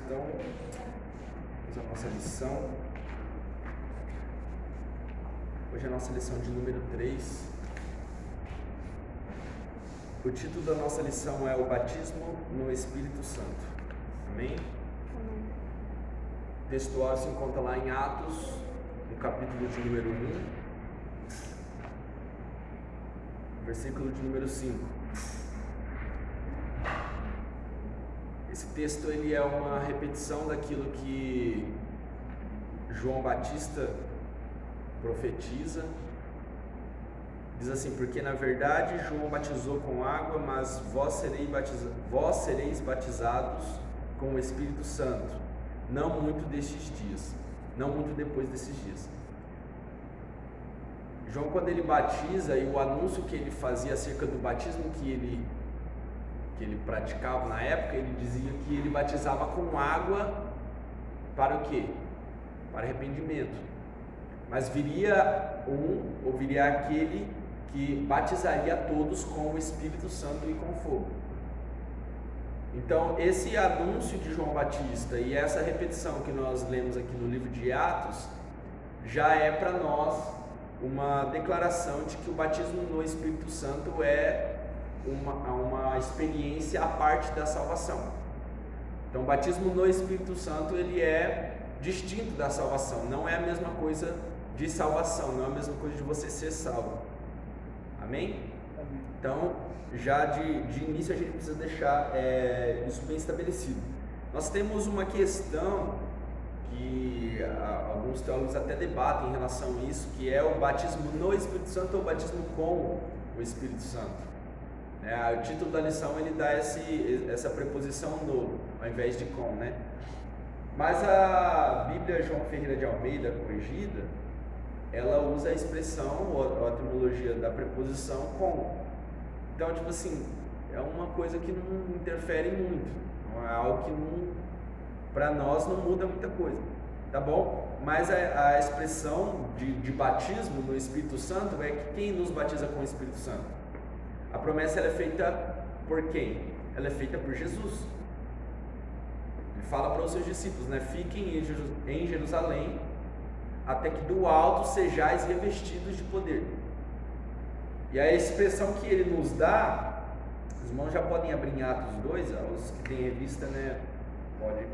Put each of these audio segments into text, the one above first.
então, vamos à nossa lição. Hoje é a nossa lição de número 3. O título da nossa lição é o Batismo no Espírito Santo. Amém? Amém. O textual se encontra lá em Atos, no capítulo de número 1, versículo de número 5. Esse texto ele é uma repetição daquilo que João Batista profetiza. Diz assim: porque na verdade João batizou com água, mas vós sereis batizados com o Espírito Santo, não muito depois destes dias. João, quando ele batiza, e o anúncio que ele fazia acerca do batismo que ele praticava na época, ele dizia que ele batizava com água para o quê? Para arrependimento. Mas viria aquele que batizaria todos com o Espírito Santo e com fogo. Então, esse anúncio de João Batista e essa repetição que nós lemos aqui no livro de Atos, já é para nós uma declaração de que o batismo no Espírito Santo é uma experiência à parte da salvação. Então, o batismo no Espírito Santo ele é distinto da salvação, não é a mesma coisa de salvação, não é a mesma coisa de você ser salvo. Amém? Então, já de início a gente precisa deixar isso bem estabelecido. Nós temos uma questão que alguns teólogos até debatem em relação a isso, que é o batismo no Espírito Santo ou o batismo com o Espírito Santo. O título da lição ele dá essa preposição no, ao invés de com, né? Mas a Bíblia João Ferreira de Almeida, corrigida, ela usa a expressão ou a etimologia da preposição com. Então, tipo assim, é uma coisa que não interfere muito, não é algo que para nós não muda muita coisa, tá bom? Mas a expressão de batismo no Espírito Santo é que quem nos batiza com o Espírito Santo? A promessa ela é feita por quem? Ela é feita por Jesus. Ele fala para os seus discípulos, né? Fiquem em Jerusalém até que do alto sejais revestidos de poder. E a expressão que ele nos dá, os irmãos já podem abrir em Atos 2, os que têm revista, né? Pode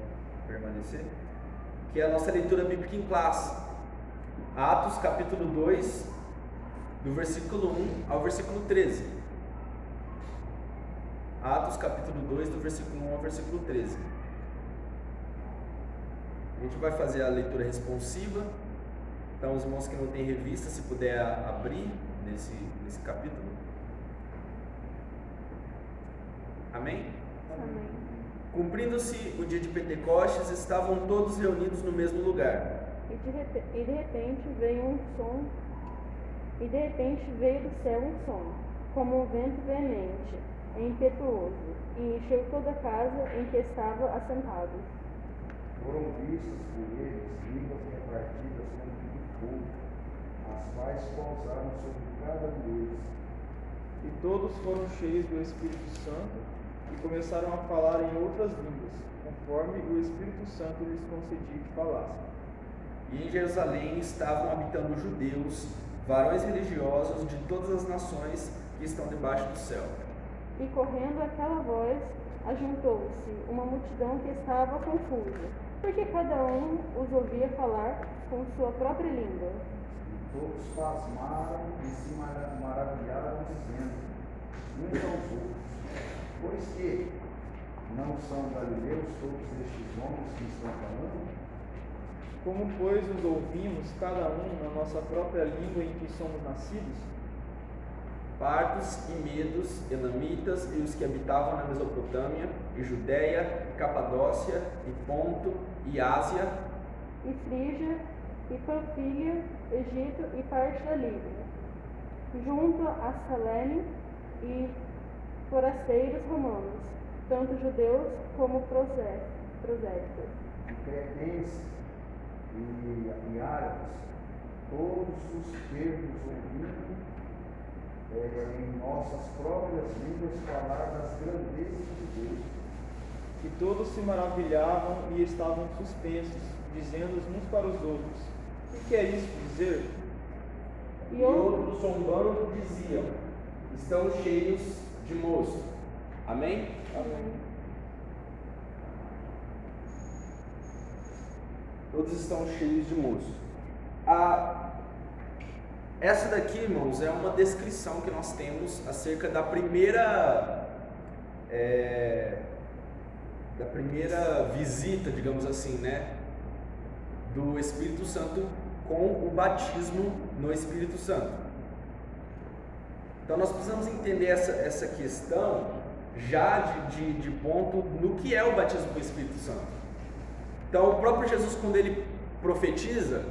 permanecer. Que é a nossa leitura bíblica em classe. Atos capítulo 2, do versículo 1 ao versículo 13. Atos capítulo 2, do versículo 1 ao versículo 13. A gente vai fazer a leitura responsiva. Então, os irmãos que não têm revista, se puder abrir nesse capítulo. Amém? Amém. Cumprindo-se o dia de Pentecostes, estavam todos reunidos no mesmo lugar. E de repente veio do céu um som, como um vento veemente e impetuoso, e encheu toda a casa em que estava assentados. Foram vistas por eles línguas repartidas como de fogo, as quais pousaram sobre cada um deles. E todos foram cheios do Espírito Santo e começaram a falar em outras línguas, conforme o Espírito Santo lhes concedia que falassem. E em Jerusalém estavam habitando judeus, varões religiosos de todas as nações que estão debaixo do céu. E correndo aquela voz, ajuntou-se uma multidão que estava confusa, porque cada um os ouvia falar com sua própria língua. E todos pasmaram e se maravilharam, dizendo uns aos outros: pois que não são galileus todos estes homens que estão falando? Como, pois, os ouvimos, cada um na nossa própria língua em que somos nascidos? Partos e medos, elamitas e os que habitavam na Mesopotâmia, e Judéia, e Capadócia, e Ponto, e Ásia, E Frígia, e Panfilha, Egito e parte da Líbia, junto a Salene e forasteiros romanos, tanto judeus como prosélitos. E cretenses e árabes, todos os termos ouvindo em nossas próprias línguas falar das grandezas de Deus E todos se maravilhavam e estavam suspensos, dizendo uns para os outros: que é isso dizer? E outros, zombando, diziam: estão cheios de mosto. Amém? Amém. Todos estão cheios de mosto. Essa daqui, irmãos, é uma descrição que nós temos acerca da primeira visita, digamos assim, né, do Espírito Santo com o batismo no Espírito Santo. Então nós precisamos entender essa questão já de ponto no que é o batismo com o Espírito Santo. Então o próprio Jesus, quando ele profetiza,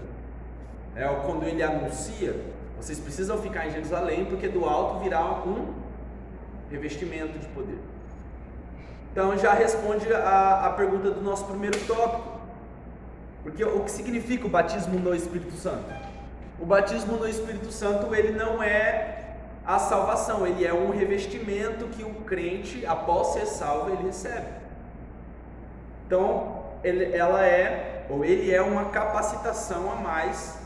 ou quando ele anuncia, vocês precisam ficar em Jerusalém, porque do alto virá um revestimento de poder. Então já responde a pergunta do nosso primeiro tópico. Porque o que significa o batismo no Espírito Santo? O batismo no Espírito Santo, ele não é a salvação, ele é um revestimento que o crente, após ser salvo, ele recebe. Então, ele é uma capacitação a mais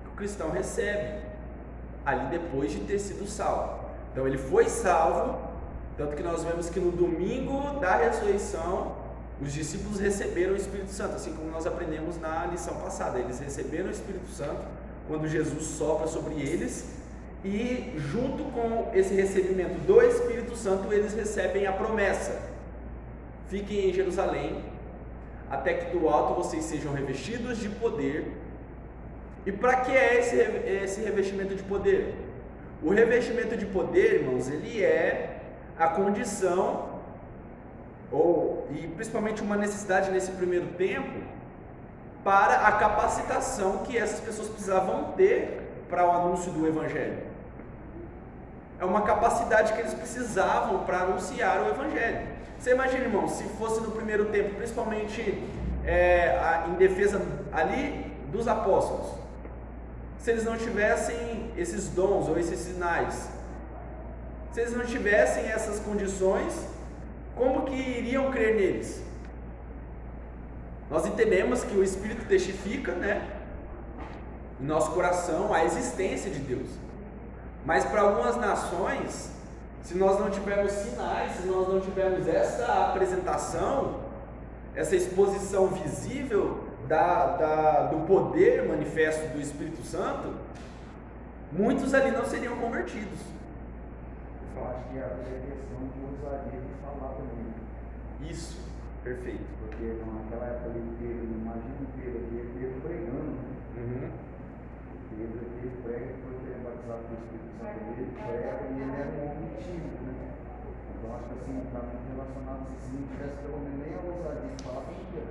que o cristão recebe, ali depois de ter sido salvo. Então ele foi salvo, tanto que nós vemos que no domingo da ressurreição, os discípulos receberam o Espírito Santo, assim como nós aprendemos na lição passada. Eles receberam o Espírito Santo quando Jesus sopra sobre eles, e junto com esse recebimento do Espírito Santo, eles recebem a promessa: fiquem em Jerusalém, até que do alto vocês sejam revestidos de poder. E para que é esse revestimento de poder? O revestimento de poder, irmãos, ele é a condição, e principalmente uma necessidade nesse primeiro tempo, para a capacitação que essas pessoas precisavam ter para o anúncio do Evangelho. É uma capacidade que eles precisavam para anunciar o Evangelho. Você imagina, irmão, se fosse no primeiro tempo, principalmente em defesa ali dos apóstolos, se eles não tivessem esses dons ou esses sinais, se eles não tivessem essas condições, como que iriam crer neles? Nós entendemos que o Espírito testifica, né, em nosso coração a existência de Deus. Mas para algumas nações, se nós não tivermos sinais, se nós não tivermos essa apresentação, essa exposição visível do poder manifesto do Espírito Santo, muitos ali não seriam convertidos. Eu acho que a questão de ousadia de falar também. Isso, perfeito. Porque naquela época ali, Pedro, imagina Pedro aqui, Pedro pregando, né? Uhum. Pedro aqui prega, depois que ele é batizado pelo Espírito Santo, ele prega e ele era um homem tímido, né? Então acho que assim, está muito relacionado, se não tivesse pelo menos nem a ousadia de falar, como que é?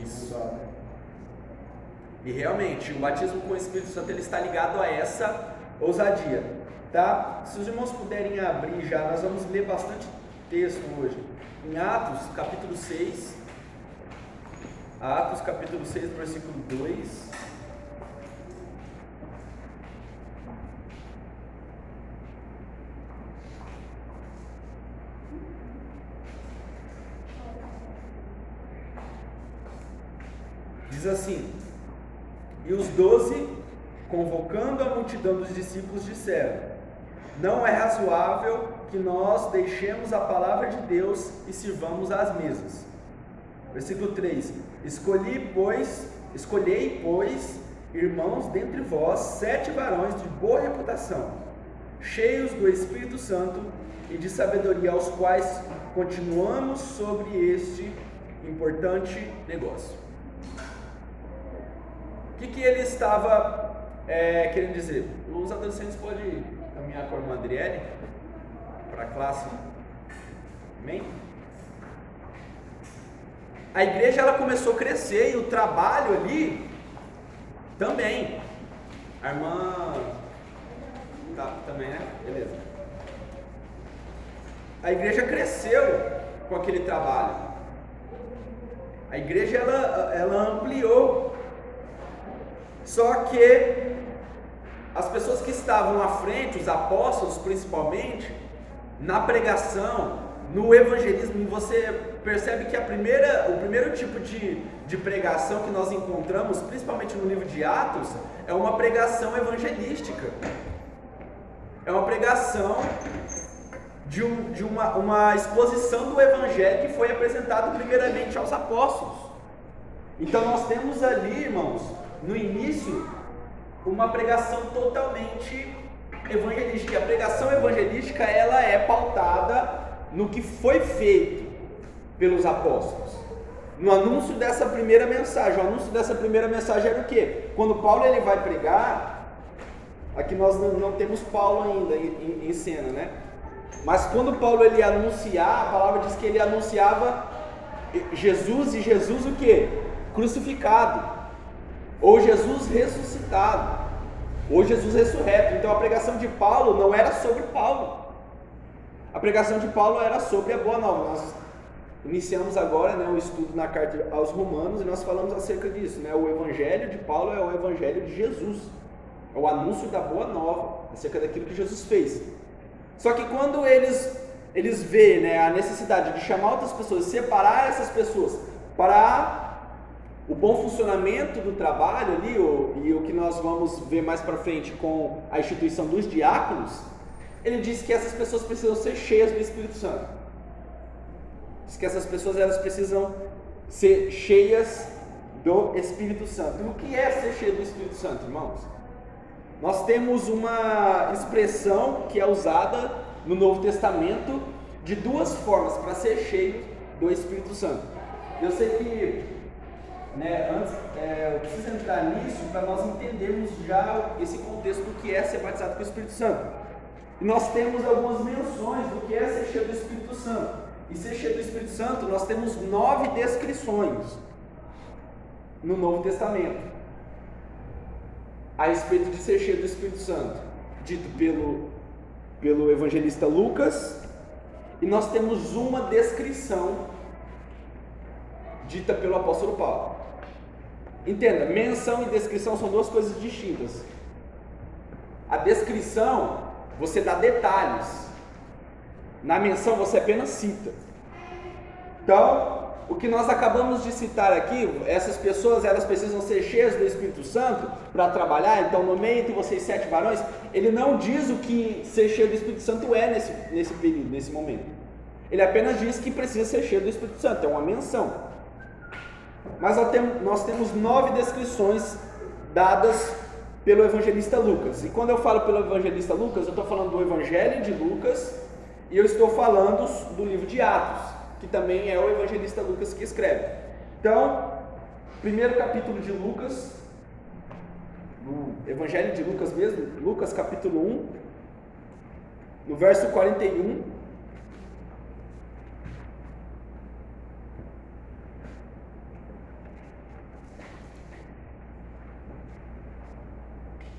Isso. E realmente, o batismo com o Espírito Santo, ele está ligado a essa ousadia, tá? Se os irmãos puderem abrir já, nós vamos ler bastante texto hoje. Em Atos, capítulo 6, versículo 2. Diz assim: e os 12, convocando a multidão dos discípulos, disseram: não é razoável que nós deixemos a palavra de Deus e sirvamos às mesas. Versículo 3: escolhei, pois, irmãos, dentre vós, 7 varões de boa reputação, cheios do Espírito Santo e de sabedoria, aos quais continuamos sobre este importante negócio. O que ele estava querendo dizer? Os adolescentes podem caminhar com a irmã Adriele para a classe. Amém? A igreja, ela começou a crescer e o trabalho ali também. A irmã também, né? Beleza. A igreja cresceu com aquele trabalho. A igreja, ela ampliou. Só que as pessoas que estavam à frente, os apóstolos principalmente, na pregação, no evangelismo, e você percebe que o primeiro tipo de pregação que nós encontramos, principalmente no livro de Atos, é uma pregação evangelística. É uma pregação de uma exposição do evangelho que foi apresentado primeiramente aos apóstolos. Então nós temos ali, irmãos, no início, uma pregação totalmente evangelística. A pregação evangelística, ela é pautada no que foi feito pelos apóstolos, no anúncio dessa primeira mensagem. O anúncio dessa primeira mensagem era o quê? Quando Paulo ele vai pregar, aqui nós não temos Paulo ainda em cena, né? Mas quando Paulo ele ia anunciar, a palavra diz que ele anunciava Jesus, e Jesus o quê? Crucificado, ou Jesus ressuscitado, ou Jesus ressurreto. Então a pregação de Paulo não era sobre Paulo, a pregação de Paulo era sobre a Boa Nova. Nós iniciamos agora, né, o estudo na carta aos Romanos, e nós falamos acerca disso, né? O evangelho de Paulo é o evangelho de Jesus, é o anúncio da Boa Nova, acerca daquilo que Jesus fez. Só que quando eles veem, né, a necessidade de chamar outras pessoas, separar essas pessoas para o bom funcionamento do trabalho ali, e o que nós vamos ver mais para frente com a instituição dos diáconos, ele diz que essas pessoas precisam ser cheias do Espírito Santo. Diz que essas pessoas elas precisam ser cheias do Espírito Santo. E o que é ser cheio do Espírito Santo, irmãos? Nós temos uma expressão que é usada no Novo Testamento de duas formas para ser cheio do Espírito Santo. Eu sei que, né, antes, eu preciso entrar nisso para nós entendermos já esse contexto do que é ser batizado com o Espírito Santo. E nós temos algumas menções do que é ser cheio do Espírito Santo. E ser cheio do Espírito Santo, nós temos 9 descrições no Novo Testamento a respeito de ser cheio do Espírito Santo, dito pelo evangelista Lucas, e nós temos uma descrição dita pelo apóstolo Paulo. Entenda, menção e descrição são duas coisas distintas. A descrição, você dá detalhes. Na menção, você apenas cita. Então, o que nós acabamos de citar aqui, essas pessoas, elas precisam ser cheias do Espírito Santo para trabalhar. Então, no meio entre vocês 7 varões, ele não diz o que ser cheio do Espírito Santo é nesse período, nesse momento. Ele apenas diz que precisa ser cheio do Espírito Santo, é uma menção. Mas nós temos 9 descrições dadas pelo evangelista Lucas. E quando eu falo pelo evangelista Lucas, eu estou falando do Evangelho de Lucas, e eu estou falando do livro de Atos, que também é o evangelista Lucas que escreve. Então, primeiro capítulo de Lucas, no Evangelho de Lucas mesmo, Lucas capítulo 1, no verso 41,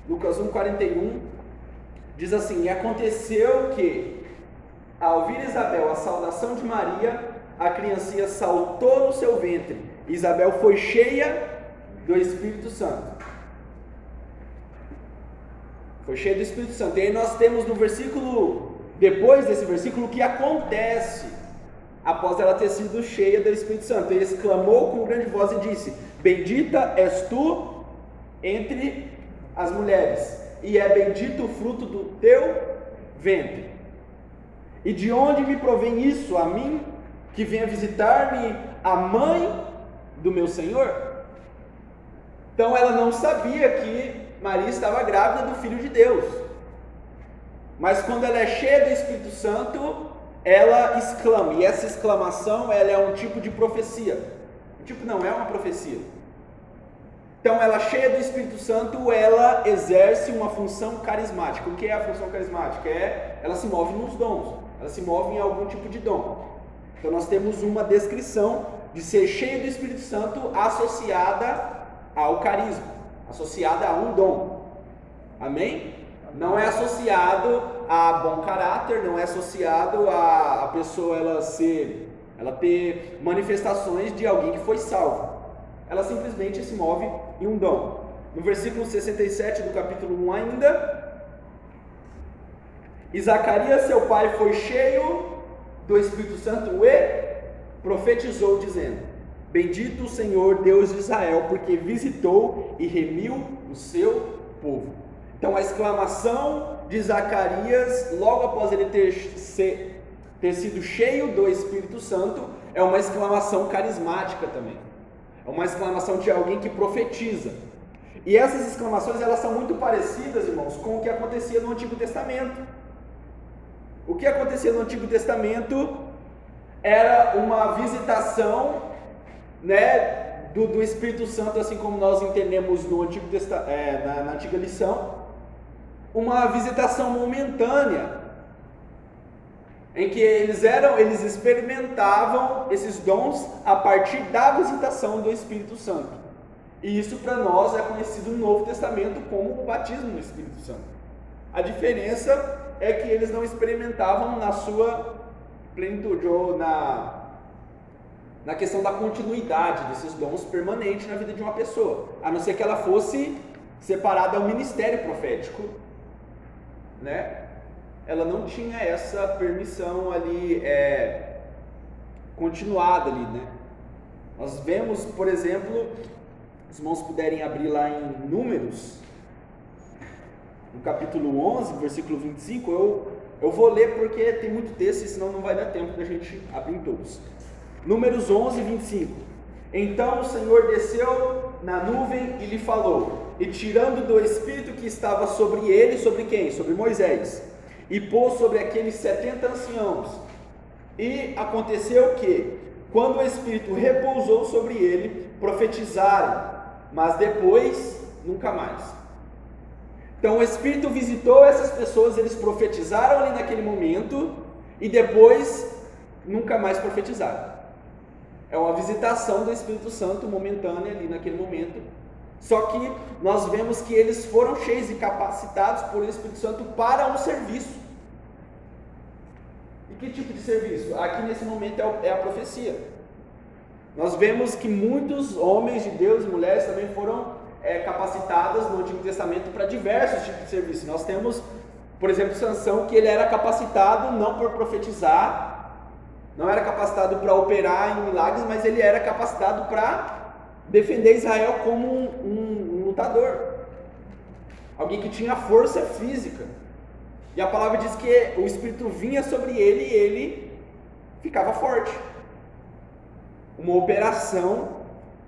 Lucas 1:41 diz assim: e aconteceu que, ao ouvir Isabel a saudação de Maria, a criancinha saltou no seu ventre. Isabel foi cheia do Espírito Santo. Foi cheia do Espírito Santo. E aí nós temos no versículo, depois desse versículo, o que acontece após ela ter sido cheia do Espírito Santo. Ele exclamou com grande voz e disse: bendita és tu entre as mulheres, e é bendito o fruto do teu ventre. E de onde me provém isso a mim, que venha visitar-me a mãe do meu Senhor? Então ela não sabia que Maria estava grávida do Filho de Deus, mas quando ela é cheia do Espírito Santo, ela exclama, e essa exclamação ela é um tipo de profecia. Não é uma profecia. Então ela, cheia do Espírito Santo, ela exerce uma função carismática. O que é a função carismática? Ela se move nos dons, ela se move em algum tipo de dom. Então nós temos uma descrição de ser cheio do Espírito Santo associada ao carisma, associada a um dom. Amém? Não é associado a bom caráter, não é associado a pessoa ela ter manifestações de alguém que foi salvo. Ela simplesmente se move em um dom. No versículo 67 do capítulo 1 ainda, e Zacarias seu pai foi cheio do Espírito Santo e profetizou, dizendo: Bendito o Senhor Deus de Israel, porque visitou e remiu o seu povo. Então a exclamação de Zacarias, logo após ele ter sido cheio do Espírito Santo, é uma exclamação carismática também. É uma exclamação de alguém que profetiza. E essas exclamações, elas são muito parecidas, irmãos, com o que acontecia no Antigo Testamento. O que acontecia no Antigo Testamento era uma visitação, né, do Espírito Santo, assim como nós entendemos no Antigo na antiga lição, uma visitação momentânea, em que eles experimentavam esses dons a partir da visitação do Espírito Santo. E isso para nós é conhecido no Novo Testamento como o batismo no Espírito Santo. A diferença é que eles não experimentavam na sua plenitude, ou na questão da continuidade desses dons permanente na vida de uma pessoa, a não ser que ela fosse separada ao ministério profético, né? Ela não tinha essa permissão ali continuada ali, né? Nós vemos, por exemplo, os irmãos puderem abrir lá em Números, no capítulo 11, versículo 25, eu vou ler porque tem muito texto, senão não vai dar tempo da gente abrir em todos. Números 11, 25. Então o Senhor desceu na nuvem e lhe falou, e tirando do Espírito que estava sobre ele, sobre quem? Sobre Moisés, e pôs sobre aqueles 70 anciãos. E aconteceu que, quando o Espírito repousou sobre ele, profetizaram, mas depois, nunca mais. Então o Espírito visitou essas pessoas, eles profetizaram ali naquele momento, e depois, nunca mais profetizaram. É uma visitação do Espírito Santo momentânea ali naquele momento. Só que nós vemos que eles foram cheios e capacitados por Espírito Santo para um serviço. E que tipo de serviço? Aqui nesse momento é a profecia. Nós vemos que muitos homens de Deus e mulheres também foram capacitadas no Antigo Testamento para diversos tipos de serviço. Nós temos, por exemplo, Sansão, que ele era capacitado não por profetizar, não era capacitado para operar em milagres, mas ele era capacitado para defender Israel como um lutador, alguém que tinha força física. E a palavra diz que o Espírito vinha sobre ele e ele ficava forte. Uma operação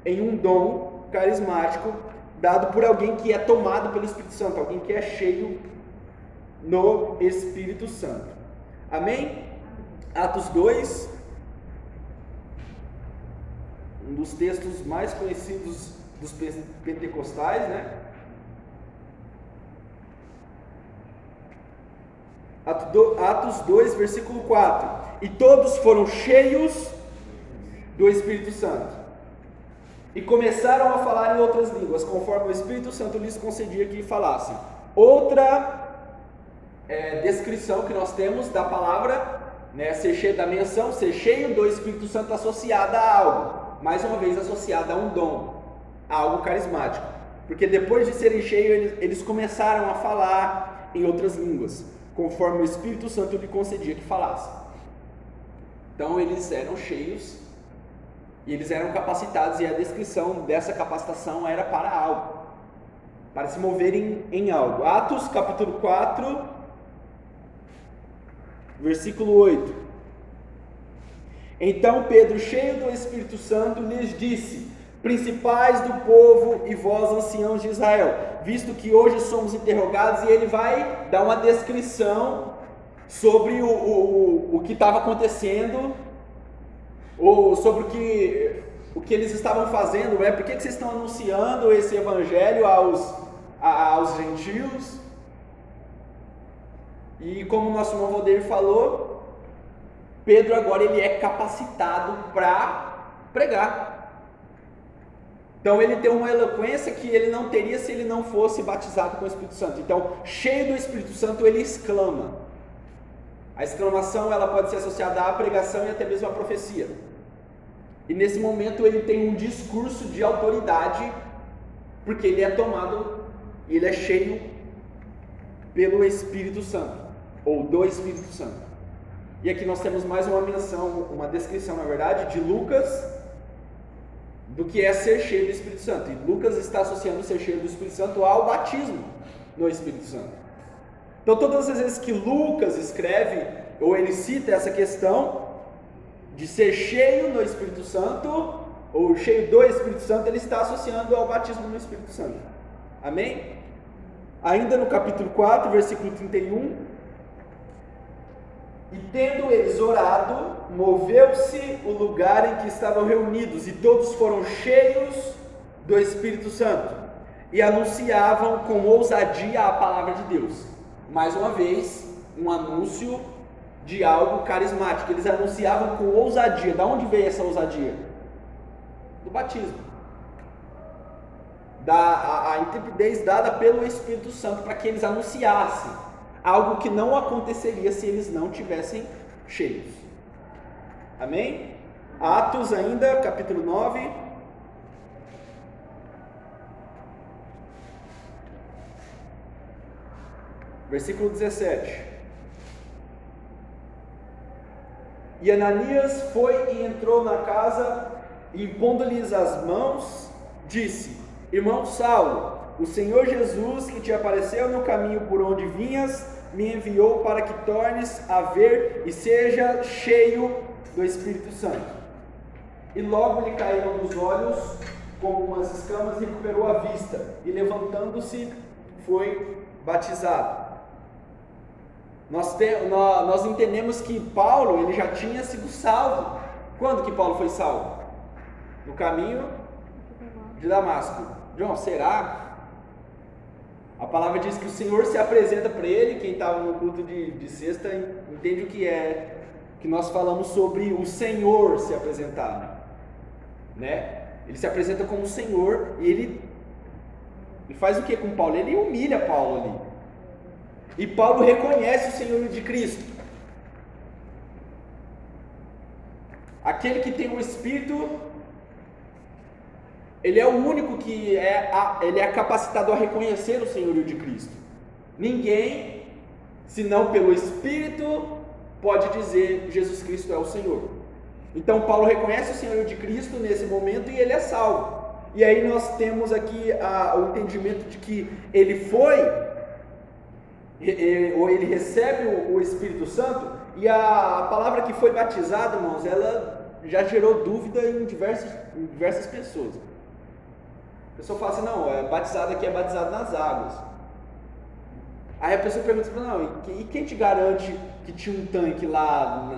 em um dom carismático dado por alguém que é tomado pelo Espírito Santo, alguém que é cheio no Espírito Santo. Amém? Atos 2, um dos textos mais conhecidos dos pentecostais, né? Atos 2, versículo 4. E todos foram cheios do Espírito Santo e começaram a falar em outras línguas, conforme o Espírito Santo lhes concedia que falassem. Outra descrição que nós temos da palavra, né, ser cheio, da menção, ser cheio do Espírito Santo associada a algo, mais uma vez associada a um dom, a algo carismático, porque depois de serem cheios, eles começaram a falar em outras línguas, conforme o Espírito Santo lhe concedia que falassem. Então eles eram cheios e eles eram capacitados, e a descrição dessa capacitação era para algo, para se moverem em algo. Atos capítulo 4, versículo 8. Então Pedro, cheio do Espírito Santo, lhes disse: principais do povo e vós, anciãos de Israel, visto que hoje somos interrogados, e ele vai dar uma descrição sobre o que estava acontecendo, ou sobre o que eles estavam fazendo, por que vocês estão anunciando esse evangelho aos gentios? E como o nosso irmão Valdeir falou, Pedro agora ele é capacitado para pregar. Então ele tem uma eloquência que ele não teria se ele não fosse batizado com o Espírito Santo. Então, cheio do Espírito Santo, ele exclama. A exclamação ela pode ser associada à pregação e até mesmo à profecia. E nesse momento ele tem um discurso de autoridade, porque ele é tomado e ele é cheio pelo Espírito Santo, ou do Espírito Santo. E aqui nós temos mais uma menção, uma descrição, na verdade, de Lucas, do que é ser cheio do Espírito Santo. E Lucas está associando ser cheio do Espírito Santo ao batismo no Espírito Santo. Então, todas as vezes que Lucas escreve, ou ele cita essa questão de ser cheio no Espírito Santo, ou cheio do Espírito Santo, ele está associando ao batismo no Espírito Santo. Amém? Ainda no capítulo 4, versículo 31. E tendo eles orado, moveu-se o lugar em que estavam reunidos, e todos foram cheios do Espírito Santo, e anunciavam com ousadia a palavra de Deus. Mais uma vez, um anúncio de algo carismático. Eles anunciavam com ousadia. Da onde veio essa ousadia? Do batismo. A intrepidez dada pelo Espírito Santo para que eles anunciassem algo que não aconteceria se eles não tivessem cheios. Amém? Atos ainda, capítulo 9. Versículo 17. E Ananias foi e entrou na casa, e impondo-lhes as mãos, disse: Irmão Saulo, o Senhor Jesus, que te apareceu no caminho por onde vinhas, me enviou para que tornes a ver e seja cheio do Espírito Santo. E logo lhe caíram dos olhos como umas escamas, e recuperou a vista, e levantando-se foi batizado. Nós entendemos que Paulo, ele já tinha sido salvo. Quando que Paulo foi salvo? No caminho de Damasco. João, será? A palavra diz que o Senhor se apresenta para ele. Quem estava no culto de sexta entende o que é, que nós falamos sobre o Senhor se apresentar, né? Ele se apresenta como o Senhor, e ele faz o que com Paulo? Ele humilha Paulo ali. E Paulo reconhece o Senhor de Cristo. Aquele que tem o Espírito, ele é o único que ele é capacitado a reconhecer o senhorio de Cristo. Ninguém, senão pelo Espírito, pode dizer Jesus Cristo é o Senhor. Então Paulo reconhece o senhorio de Cristo nesse momento e ele é salvo. E aí nós temos aqui o entendimento de que ele ou ele recebe o Espírito Santo, e a palavra que foi batizado, irmãos, ela já gerou dúvida em diversas pessoas. A pessoa fala assim: não, batizado aqui é batizado nas águas. Aí a pessoa pergunta: não, e quem te garante que tinha um tanque lá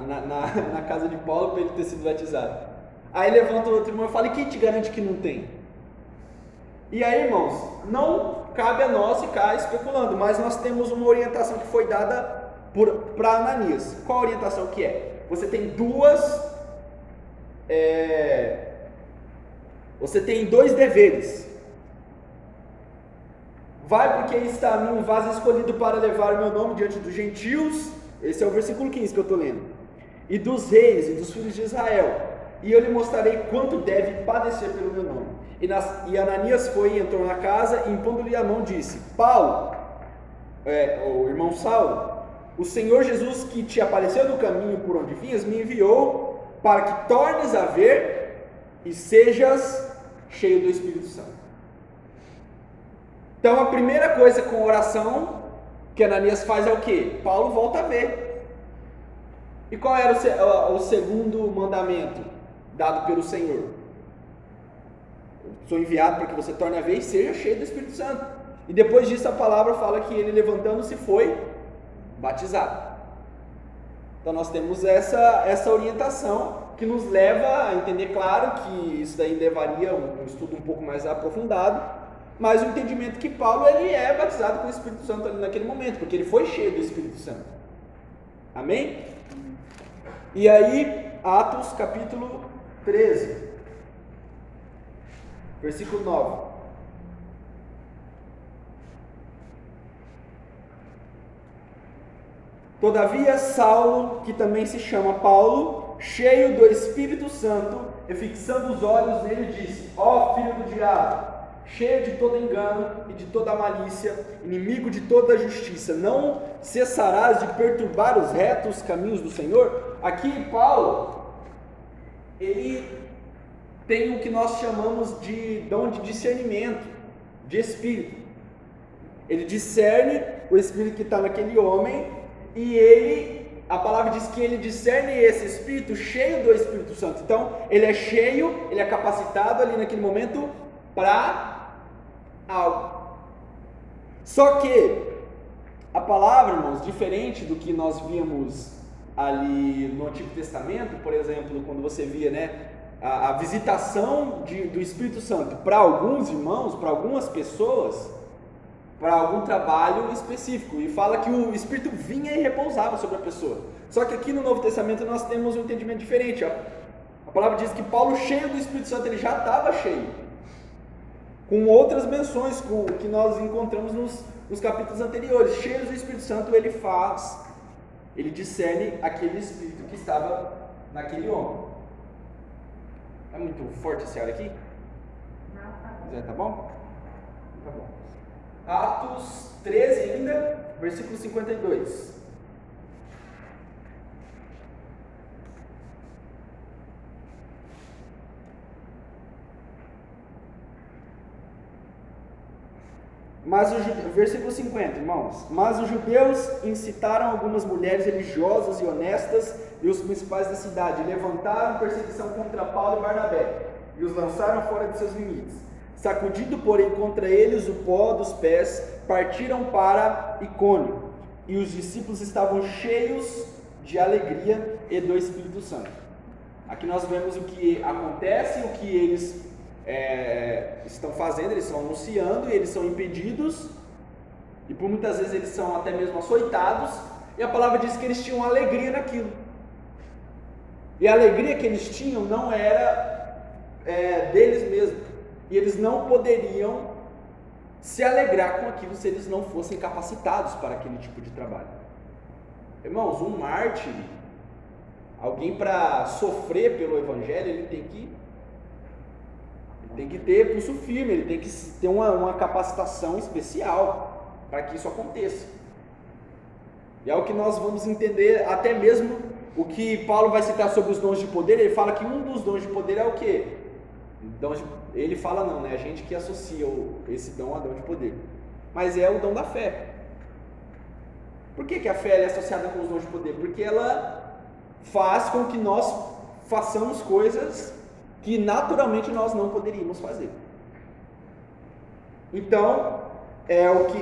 na casa de Paulo para ele ter sido batizado? Aí levanta o outro irmão e fala: e quem te garante que não tem? E aí, irmãos, não cabe a nós ficar especulando, mas nós temos uma orientação que foi dada para Ananias. Qual a orientação que é? Você tem dois deveres. Vai, porque está a mim um vaso escolhido para levar o meu nome diante dos gentios. Esse é o versículo 15 que eu estou lendo. E dos reis e dos filhos de Israel. E eu lhe mostrarei quanto deve padecer pelo meu nome. E Ananias foi e entrou na casa, e impondo-lhe a mão disse: Paulo, o irmão Saulo, o Senhor Jesus que te apareceu no caminho por onde vinhas, me enviou para que tornes a ver e sejas cheio do Espírito Santo. Então a primeira coisa com a oração que Ananias faz é o quê? Paulo volta a ver. E qual era o segundo mandamento dado pelo Senhor? Eu sou enviado para que você torne a ver e seja cheio do Espírito Santo. E depois disso a palavra fala que ele, levantando-se, foi batizado. Então nós temos essa orientação que nos leva a entender, claro, que isso daí levaria um estudo um pouco mais aprofundado, mas o entendimento que Paulo, ele é batizado com o Espírito Santo ali naquele momento, porque ele foi cheio do Espírito Santo. Amém? E aí, Atos capítulo 13, versículo 9. Todavia Saulo, que também se chama Paulo, cheio do Espírito Santo, e fixando os olhos nele, disse: Ó filho do diabo, cheio de todo engano e de toda malícia, inimigo de toda justiça. Não cessarás de perturbar os retos caminhos do Senhor? Aqui Paulo, ele tem o que nós chamamos de dom de discernimento, de espírito. Ele discerne o espírito que está naquele homem e a palavra diz que ele discerne esse espírito cheio do Espírito Santo. Então, ele é cheio, ele é capacitado ali naquele momento para algo. Só que a palavra, irmãos, diferente do que nós víamos ali no Antigo Testamento, por exemplo, quando você via, né, a visitação do Espírito Santo para alguns irmãos, para algumas pessoas, para algum trabalho específico, e fala que o Espírito vinha e repousava sobre a pessoa. Só que aqui no Novo Testamento nós temos um entendimento diferente. A palavra diz que Paulo, cheio do Espírito Santo, ele já estava cheio, com outras menções que nós encontramos nos capítulos anteriores. Cheio do Espírito Santo, ele discerne aquele Espírito que estava naquele homem. É muito forte esse ar aqui? Não, tá bom? Tá bom. Atos 13 ainda, versículo 52. Versículo 50, irmãos. Mas os judeus incitaram algumas mulheres religiosas e honestas e os principais da cidade, levantaram perseguição contra Paulo e Barnabé e os lançaram fora de seus limites. Sacudido, porém, contra eles o pó dos pés, partiram para Icônio, e os discípulos estavam cheios de alegria e do Espírito Santo. Aqui nós vemos o que acontece, o que eles estão fazendo, eles estão anunciando, e eles são impedidos, e por muitas vezes eles são até mesmo açoitados, e a palavra diz que eles tinham alegria naquilo. E a alegria que eles tinham não era deles mesmos. E eles não poderiam se alegrar com aquilo se eles não fossem capacitados para aquele tipo de trabalho. Irmãos, um mártir, alguém para sofrer pelo Evangelho, ele tem que ter pulso firme, ele tem que ter uma capacitação especial para que isso aconteça. E é o que nós vamos entender, até mesmo o que Paulo vai citar sobre os dons de poder. Ele fala que um dos dons de poder é o quê? Ele fala não, né? A gente que associa esse dom a dom de poder, mas é o dom da fé. Por que a fé é associada com os dons de poder? Porque ela faz com que nós façamos coisas que naturalmente nós não poderíamos fazer. Então,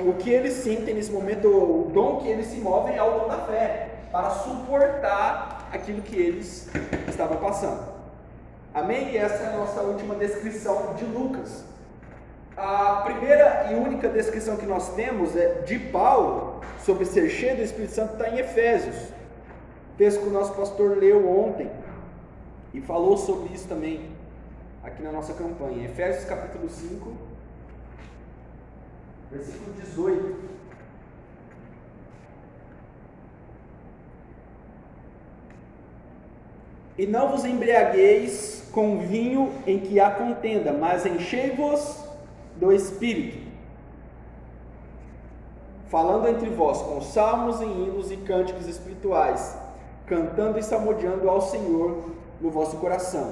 o que eles sentem nesse momento, o dom que eles se movem é o dom da fé, para suportar aquilo que eles estavam passando. Amém? E essa é a nossa última descrição de Lucas. A primeira e única descrição que nós temos de Paulo sobre ser cheio do Espírito Santo está em Efésios, texto que o nosso pastor leu ontem e falou sobre isso também aqui na nossa campanha. Efésios capítulo 5, versículo 18. E não vos embriagueis com vinho em que há contenda, mas enchei-vos do Espírito, falando entre vós com salmos e hinos e cânticos espirituais, cantando e salmodiando ao Senhor no vosso coração,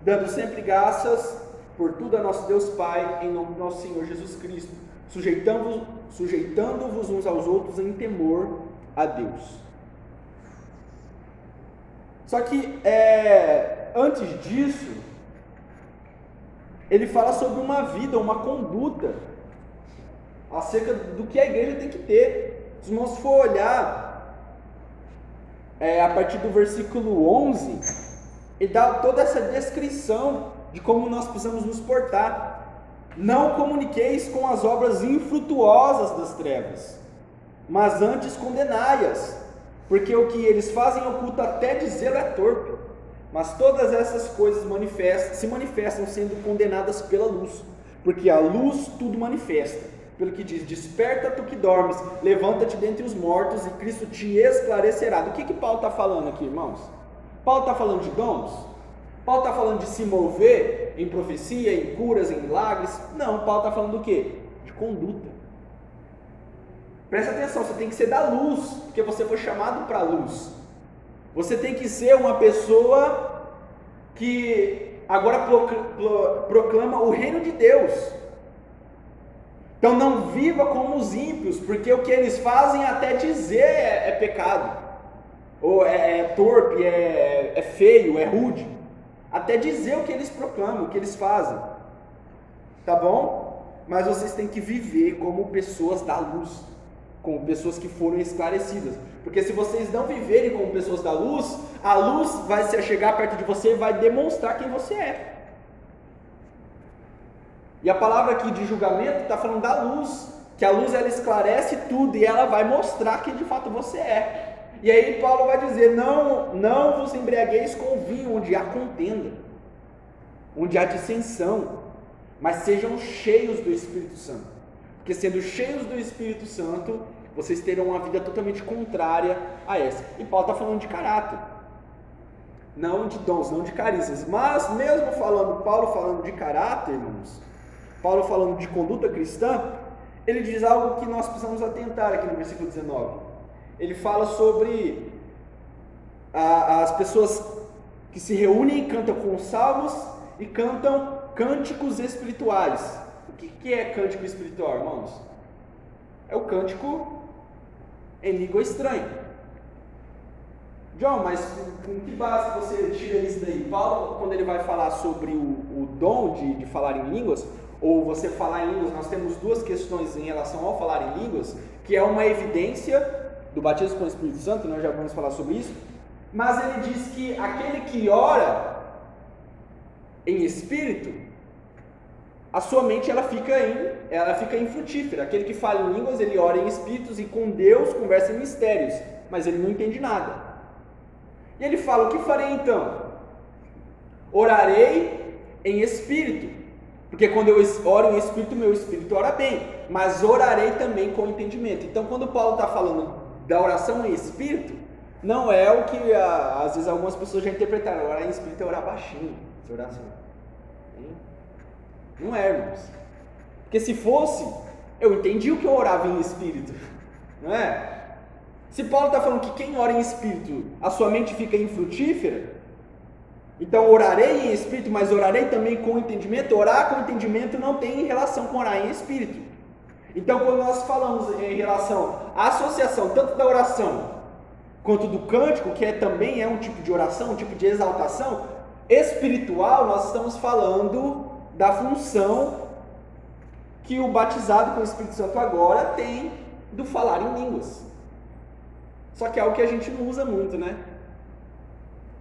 dando sempre graças por tudo a nosso Deus Pai, em nome do nosso Senhor Jesus Cristo, sujeitando-vos uns aos outros em temor a Deus. Só que antes disso, ele fala sobre uma vida, uma conduta acerca do que a igreja tem que ter. Se nós for olhar a partir do versículo 11, ele dá toda essa descrição de como nós precisamos nos portar. Não comuniqueis com as obras infrutuosas das trevas, mas antes condenai-as, porque o que eles fazem oculto até dizê-lo é torpe, mas todas essas coisas se manifestam sendo condenadas pela luz, porque a luz tudo manifesta, pelo que diz: desperta tu que dormes, levanta-te dentre os mortos e Cristo te esclarecerá. Do que Paulo está falando aqui, irmãos? Paulo está falando de dons? Paulo está falando de se mover em profecia, em curas, em milagres? Não, Paulo está falando do quê? De conduta. Presta atenção, você tem que ser da luz, porque você foi chamado para a luz. Você tem que ser uma pessoa que agora proclama o reino de Deus. Então não viva como os ímpios, porque o que eles fazem até dizer é pecado, ou é torpe, é feio, é rude. Até dizer o que eles proclamam, o que eles fazem. Tá bom? Mas vocês têm que viver como pessoas da luz, como pessoas que foram esclarecidas. Porque se vocês não viverem como pessoas da luz, a luz vai se chegar perto de você e vai demonstrar quem você é. E a palavra aqui de julgamento está falando da luz, que a luz ela esclarece tudo e ela vai mostrar quem de fato você é. E aí Paulo vai dizer, não vos embriagueis com vinho, onde há contenda, onde há dissensão, mas sejam cheios do Espírito Santo. Porque sendo cheios do Espírito Santo, vocês terão uma vida totalmente contrária a essa. E Paulo está falando de caráter, não de dons, não de carícias. Mas mesmo Paulo falando de caráter, irmãos, Paulo falando de conduta cristã, ele diz algo que nós precisamos atentar aqui no versículo 19. Ele fala sobre as pessoas que se reúnem e cantam com salmos e cantam cânticos espirituais. O que é cântico espiritual, irmãos? É o cântico em língua estranha. John, mas com que base você tira isso daí? Paulo, quando ele vai falar sobre o dom de falar em línguas, ou você falar em línguas, nós temos duas questões em relação ao falar em línguas, que é uma evidência do batismo com o Espírito Santo, nós já vamos falar sobre isso, mas ele diz que aquele que ora em espírito, a sua mente ela fica infrutífera. Aquele que fala em línguas, ele ora em espíritos e com Deus conversa em mistérios, mas ele não entende nada. E ele fala, o que farei então? Orarei em espírito, porque quando eu oro em espírito, meu espírito ora bem, mas orarei também com entendimento. Então quando Paulo está falando da oração em espírito, não é o que às vezes algumas pessoas já interpretaram. Orar em espírito é orar baixinho, orar assim. Não é, irmãos. Porque se fosse, eu entendi o que eu orava em espírito, não é? Se Paulo está falando que quem ora em espírito, a sua mente fica infrutífera, então orarei em espírito, mas orarei também com entendimento. Orar com entendimento não tem relação com orar em espírito. Então quando nós falamos em relação à associação tanto da oração quanto do cântico, que também é um tipo de oração, um tipo de exaltação espiritual, nós estamos falando da função que o batizado com o Espírito Santo agora tem do falar em línguas. Só que é algo que a gente não usa muito, né?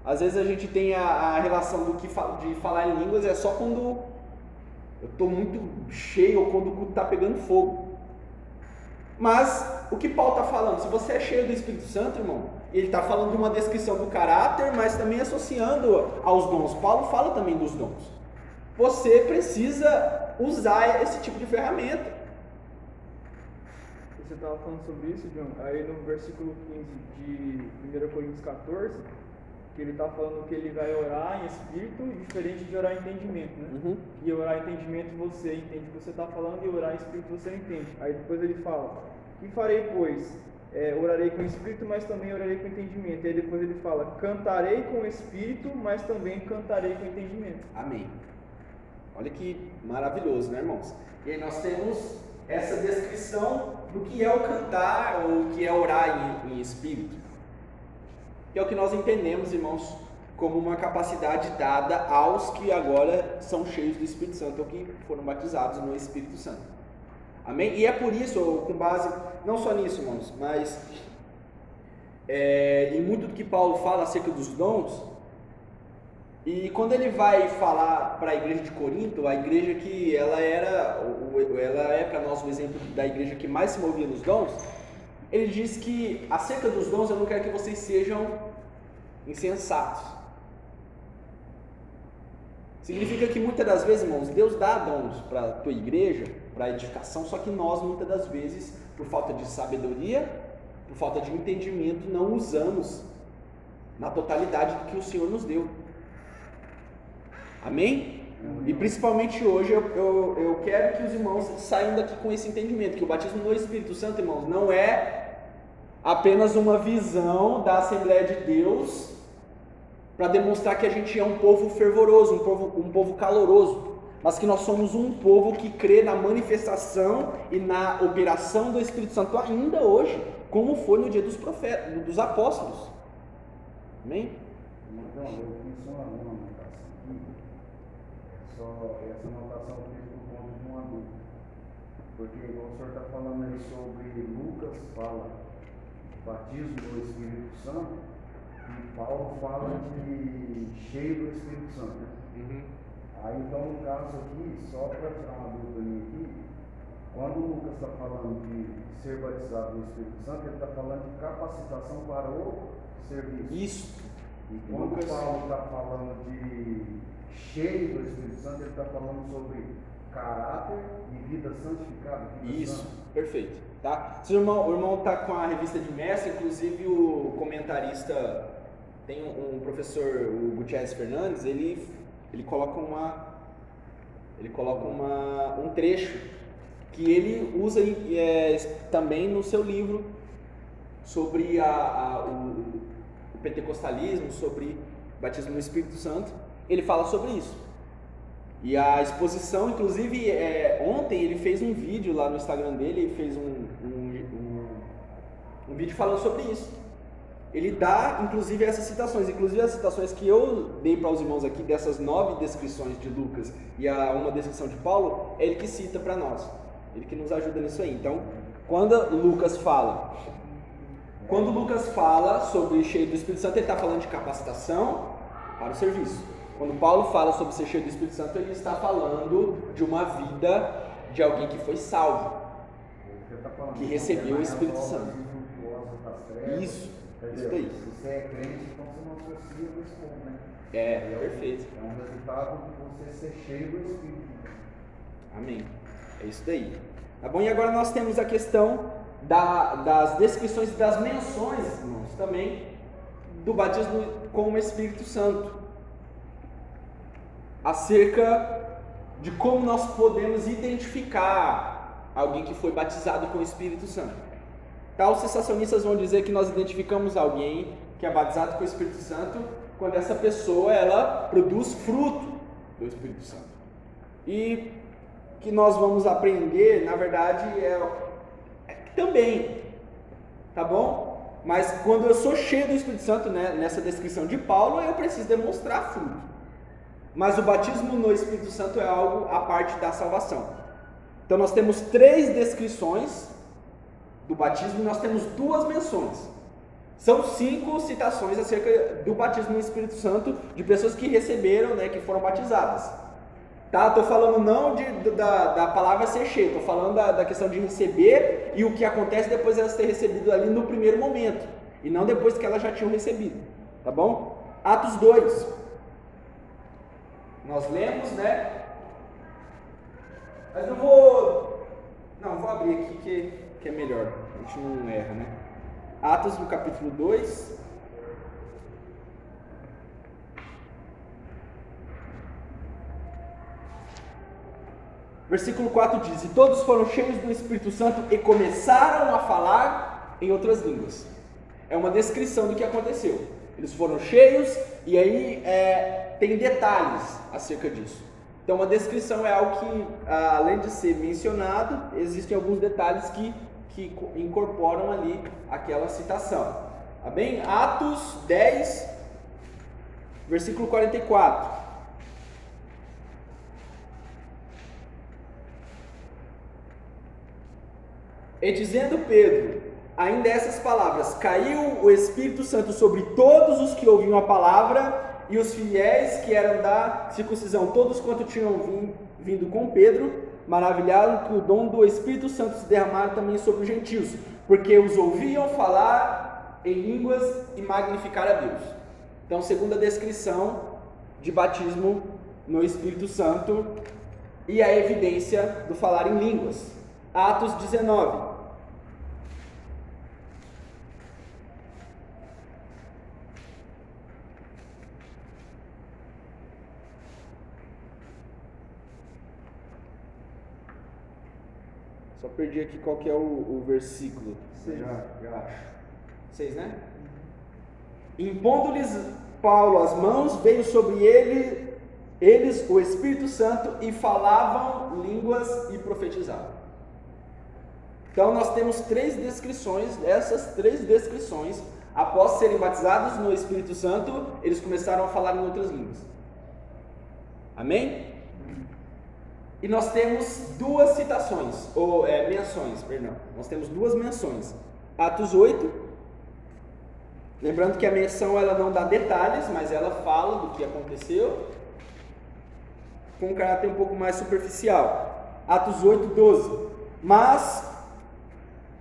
Às vezes a gente tem a relação de falar em línguas é só quando eu estou muito cheio ou quando o culto está pegando fogo. Mas o que Paulo está falando? Se você é cheio do Espírito Santo, irmão, ele está falando de uma descrição do caráter, mas também associando aos dons. Paulo fala também dos dons. Você precisa usar esse tipo de ferramenta. Você estava falando sobre isso, John, aí no versículo 15 de 1 Coríntios 14, que ele está falando que ele vai orar em espírito, diferente de orar em entendimento, né? Uhum. E orar em entendimento você entende o que você está falando, e orar em espírito você não entende. Aí depois ele fala, que farei pois? Orarei com espírito, mas também orarei com entendimento. E aí depois ele fala, cantarei com espírito, mas também cantarei com entendimento. Amém. Olha que maravilhoso, né, irmãos? E aí nós temos essa descrição do que é o cantar ou o que é orar em espírito. Que é o que nós entendemos, irmãos, como uma capacidade dada aos que agora são cheios do Espírito Santo, ou que foram batizados no Espírito Santo. Amém? E é por isso, com base, não só nisso, irmãos, mas em muito do que Paulo fala acerca dos dons, e quando ele vai falar para a igreja de Corinto, a igreja que ela é para nós o exemplo da igreja que mais se movia nos dons, ele diz que acerca dos dons eu não quero que vocês sejam insensatos. Significa que muitas das vezes, irmãos, Deus dá dons para a tua igreja, para a edificação, só que nós muitas das vezes, por falta de sabedoria, por falta de entendimento, não usamos na totalidade do que o Senhor nos deu. Amém? E principalmente hoje eu quero que os irmãos saiam daqui com esse entendimento, que o batismo no Espírito Santo, irmãos, não é apenas uma visão da Assembleia de Deus para demonstrar que a gente é um povo fervoroso, um povo caloroso, mas que nós somos um povo que crê na manifestação e na operação do Espírito Santo ainda hoje, como foi no dia dos profetas, dos apóstolos. Amém? Então, eu fiz uma anotação aqui, essa anotação eu fiz por conta de uma dúvida, porque igual o senhor está falando aí sobre Lucas fala batismo do Espírito Santo, e Paulo fala de cheio do Espírito Santo, né? Aí então no caso aqui, só para tirar uma dúvida minha aqui, quando o Lucas está falando de ser batizado no Espírito Santo, ele está falando de capacitação para o serviço. Isso. E quando Paulo está falando de cheio do Espírito Santo, ele está falando sobre caráter e vida santificada. Isso, perfeito. Tá? Se o irmão está com a revista de mestre, inclusive o comentarista, tem um professor, o Gutierrez Fernandes, ele coloca um trecho que ele usa também no seu livro sobre o pentecostalismo, sobre batismo no Espírito Santo. Ele fala sobre isso. E a exposição, inclusive, ontem ele fez um vídeo lá no Instagram dele, ele fez um vídeo falando sobre isso. Ele dá, inclusive, essas citações. Inclusive, as citações que eu dei para os irmãos aqui, dessas 9 descrições de Lucas e uma descrição de Paulo, é ele que cita para nós. Ele que nos ajuda nisso aí. Então, quando Lucas fala sobre cheio do Espírito Santo, ele está falando de capacitação para o serviço. Quando Paulo fala sobre ser cheio do Espírito Santo, ele está falando de uma vida de alguém que foi salvo, que recebeu o Espírito Santo. Isso daí. Se você é crente, então você não associa o Espírito, né? Perfeito. É um resultado de você ser cheio do Espírito. Amém. É isso daí. Tá bom? E agora nós temos a questão das descrições e das menções, irmãos, também do batismo com o Espírito Santo, acerca de como nós podemos identificar alguém que foi batizado com o Espírito Santo. Tá, os sensacionistas vão dizer que nós identificamos alguém que é batizado com o Espírito Santo quando essa pessoa ela produz fruto do Espírito Santo. E que nós vamos aprender, na verdade, também, tá bom? Mas quando eu sou cheio do Espírito Santo, né, nessa descrição de Paulo, eu preciso demonstrar fruto. Mas o batismo no Espírito Santo é algo à parte da salvação. Então nós temos 3 descrições do batismo e nós temos 2 menções. São 5 citações acerca do batismo no Espírito Santo de pessoas que receberam, né, que foram batizadas. Tá? Estou falando não da palavra ser cheio, estou falando da questão de receber e o que acontece depois de elas terem recebido ali no primeiro momento, e não depois que elas já tinham recebido. Tá bom? Atos 2. Nós lemos, né? Mas vou abrir aqui que é melhor, a gente não erra, né? Atos no capítulo 2. Versículo 4 diz: E todos foram cheios do Espírito Santo e começaram a falar em outras línguas. É uma descrição do que aconteceu. Eles foram cheios e aí tem detalhes acerca disso. Então uma descrição é algo que, além de ser mencionado, existem alguns detalhes que incorporam ali aquela citação. Tá bem? Atos 10, versículo 44. E dizendo Pedro ainda essas palavras, caiu o Espírito Santo sobre todos os que ouviam a palavra, e os fiéis que eram da circuncisão, todos quanto tinham vindo com Pedro, maravilharam que o dom do Espírito Santo se derramara também sobre os gentios, porque os ouviam falar em línguas e magnificar a Deus. Então, segunda descrição de batismo no Espírito Santo e a evidência do falar em línguas. Atos 19. Só perdi aqui qual que é o versículo. Já acho. 6, né? Impondo-lhes Paulo as mãos, veio sobre eles o Espírito Santo e falavam línguas e profetizavam. Então nós temos 3 descrições, essas 3 descrições, após serem batizados no Espírito Santo, eles começaram a falar em outras línguas. Amém? E nós temos 2 citações, ou menções, perdão. Nós temos 2 menções. Atos 8, lembrando que a menção ela não dá detalhes, mas ela fala do que aconteceu, com um caráter um pouco mais superficial. Atos 8, 12. Mas,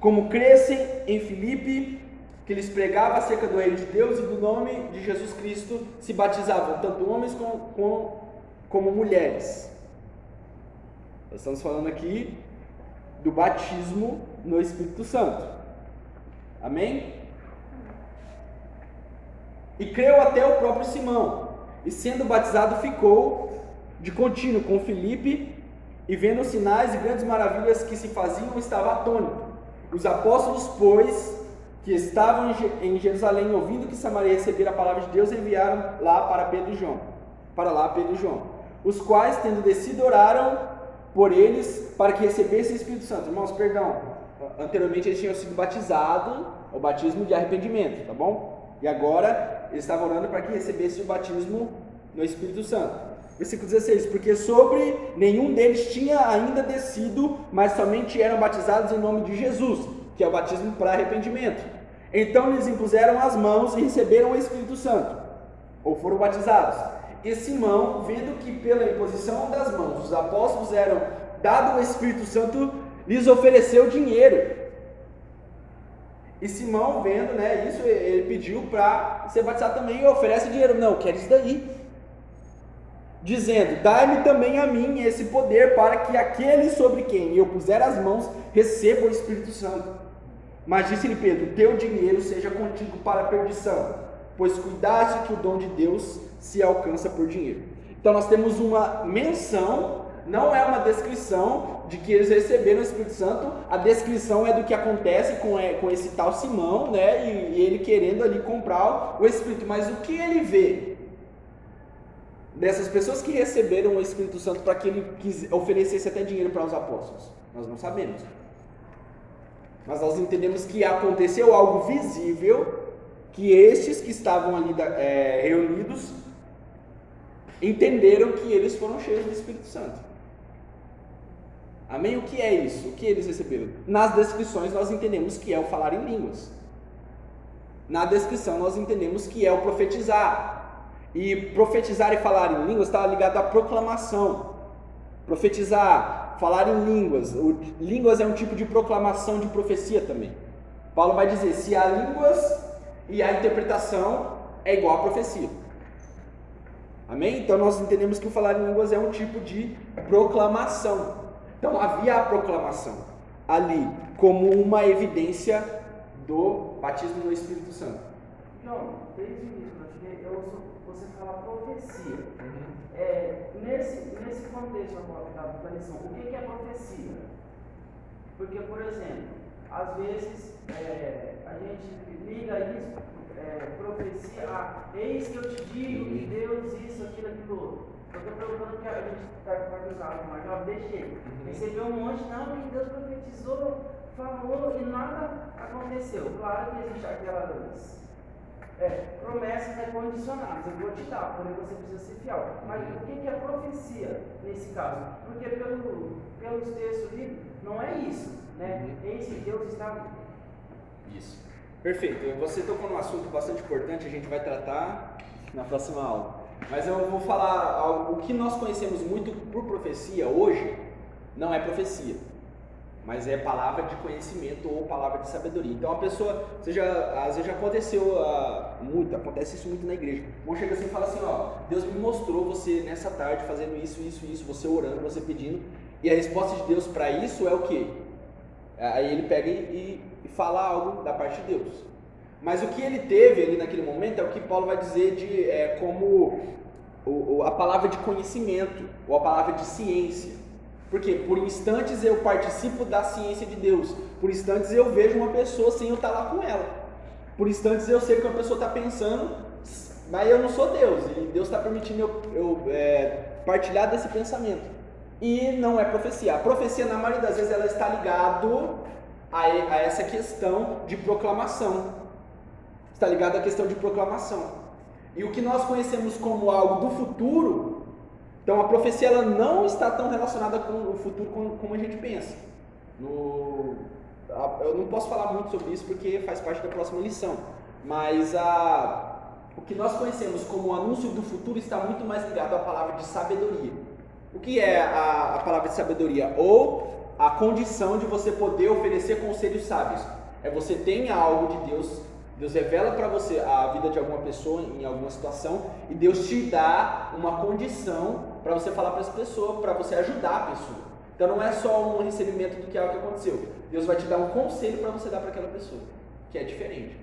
como crescem em Filipe, que lhes pregava acerca do reino de Deus e do nome de Jesus Cristo, se batizavam, tanto homens como mulheres. Nós estamos falando aqui do batismo no Espírito Santo. Amém? E creu até o próprio Simão, e sendo batizado ficou de contínuo com Filipe, e vendo os sinais e grandes maravilhas que se faziam, estava atônito. Os apóstolos, pois, que estavam em Jerusalém, ouvindo que Samaria recebera a palavra de Deus, enviaram lá para Pedro e João, os quais, tendo descido, oraram por eles para que recebessem o Espírito Santo. Irmãos, perdão, anteriormente eles tinham sido batizados, o batismo de arrependimento, tá bom? E agora eles estavam orando para que recebessem o batismo no Espírito Santo. Versículo 16, porque sobre nenhum deles tinha ainda descido, mas somente eram batizados em nome de Jesus, que é o batismo para arrependimento. Então lhes impuseram as mãos e receberam o Espírito Santo, ou foram batizados. E Simão, vendo que pela imposição das mãos os apóstolos eram dado o Espírito Santo, lhes ofereceu dinheiro. E Simão, vendo isso, ele pediu para ser batizado também e oferece dinheiro. Não, quero isso daí. Dizendo, dai-me também a mim esse poder para que aquele sobre quem eu puser as mãos receba o Espírito Santo. Mas disse-lhe Pedro, teu dinheiro seja contigo para a perdição, pois cuidaste que o dom de Deus se alcança por dinheiro. Então nós temos uma menção, não é uma descrição de que eles receberam o Espírito Santo, a descrição é do que acontece com esse tal Simão, e ele querendo ali comprar o Espírito. Mas o que ele vê dessas pessoas que receberam o Espírito Santo para que ele oferecesse até dinheiro para os apóstolos? Nós não sabemos. Mas nós entendemos que aconteceu algo visível, que estes que estavam ali reunidos entenderam que eles foram cheios do Espírito Santo. Amém? O que é isso? O que eles receberam? Nas descrições nós entendemos que é o falar em línguas. Na descrição nós entendemos que é o profetizar. E profetizar e falar em línguas está ligado à proclamação. Profetizar, falar em línguas. Línguas é um tipo de proclamação de profecia também. Paulo vai dizer, se há línguas e a interpretação é igual à profecia. Amém? Então nós entendemos que o falar em línguas é um tipo de proclamação. Então havia a proclamação ali como uma evidência do batismo no Espírito Santo. João, desde o início eu ouço você falar profecia. Nesse contexto da lição, o que é profecia? Porque, por exemplo, às vezes a gente liga isso, profecia, eis que eu te digo de Deus isso, aquilo outro. Eu estou perguntando que a gente está perguntando, mas eu deixei. Recebeu um monte, não, e Deus profetizou, falou e nada aconteceu. Claro que existe aquelas promessas condicionadas, eu vou te dar, porém você precisa ser fiel. Mas o que é profecia nesse caso? Porque pelos textos ali, não é isso, né? Eis que Deus está... Isso. Perfeito. Você tocou num assunto bastante importante, a gente vai tratar na próxima aula. Mas eu vou falar, o que nós conhecemos muito por profecia hoje, não é profecia, mas é palavra de conhecimento ou palavra de sabedoria. Então a pessoa, às vezes já aconteceu acontece isso muito na igreja. O irmão chega assim e fala assim, Deus me mostrou você nessa tarde fazendo isso, você orando, você pedindo, e a resposta de Deus para isso é o quê? Aí ele pega e fala algo da parte de Deus. Mas o que ele teve ali naquele momento é o que Paulo vai dizer como a palavra de conhecimento, ou a palavra de ciência. Porque por instantes eu participo da ciência de Deus. Por instantes eu vejo uma pessoa sem eu estar lá com ela. Por instantes eu sei o que uma pessoa está pensando, mas eu não sou Deus. E Deus está permitindo eu partilhar desse pensamento. E não é profecia. A profecia, na maioria das vezes, ela está ligado a essa questão de proclamação. Está ligado à questão de proclamação. E o que nós conhecemos como algo do futuro, então a profecia ela não está tão relacionada com o futuro como a gente pensa. Eu não posso falar muito sobre isso porque faz parte da próxima lição, mas o que nós conhecemos como o anúncio do futuro está muito mais ligado à palavra de sabedoria. O que é a palavra de sabedoria? Ou a condição de você poder oferecer conselhos sábios. É você tem algo de Deus, Deus revela para você a vida de alguma pessoa em alguma situação e Deus te dá uma condição para você falar para essa pessoa, para você ajudar a pessoa. Então não é só um recebimento do que é o que aconteceu. Deus vai te dar um conselho para você dar para aquela pessoa, que é diferente,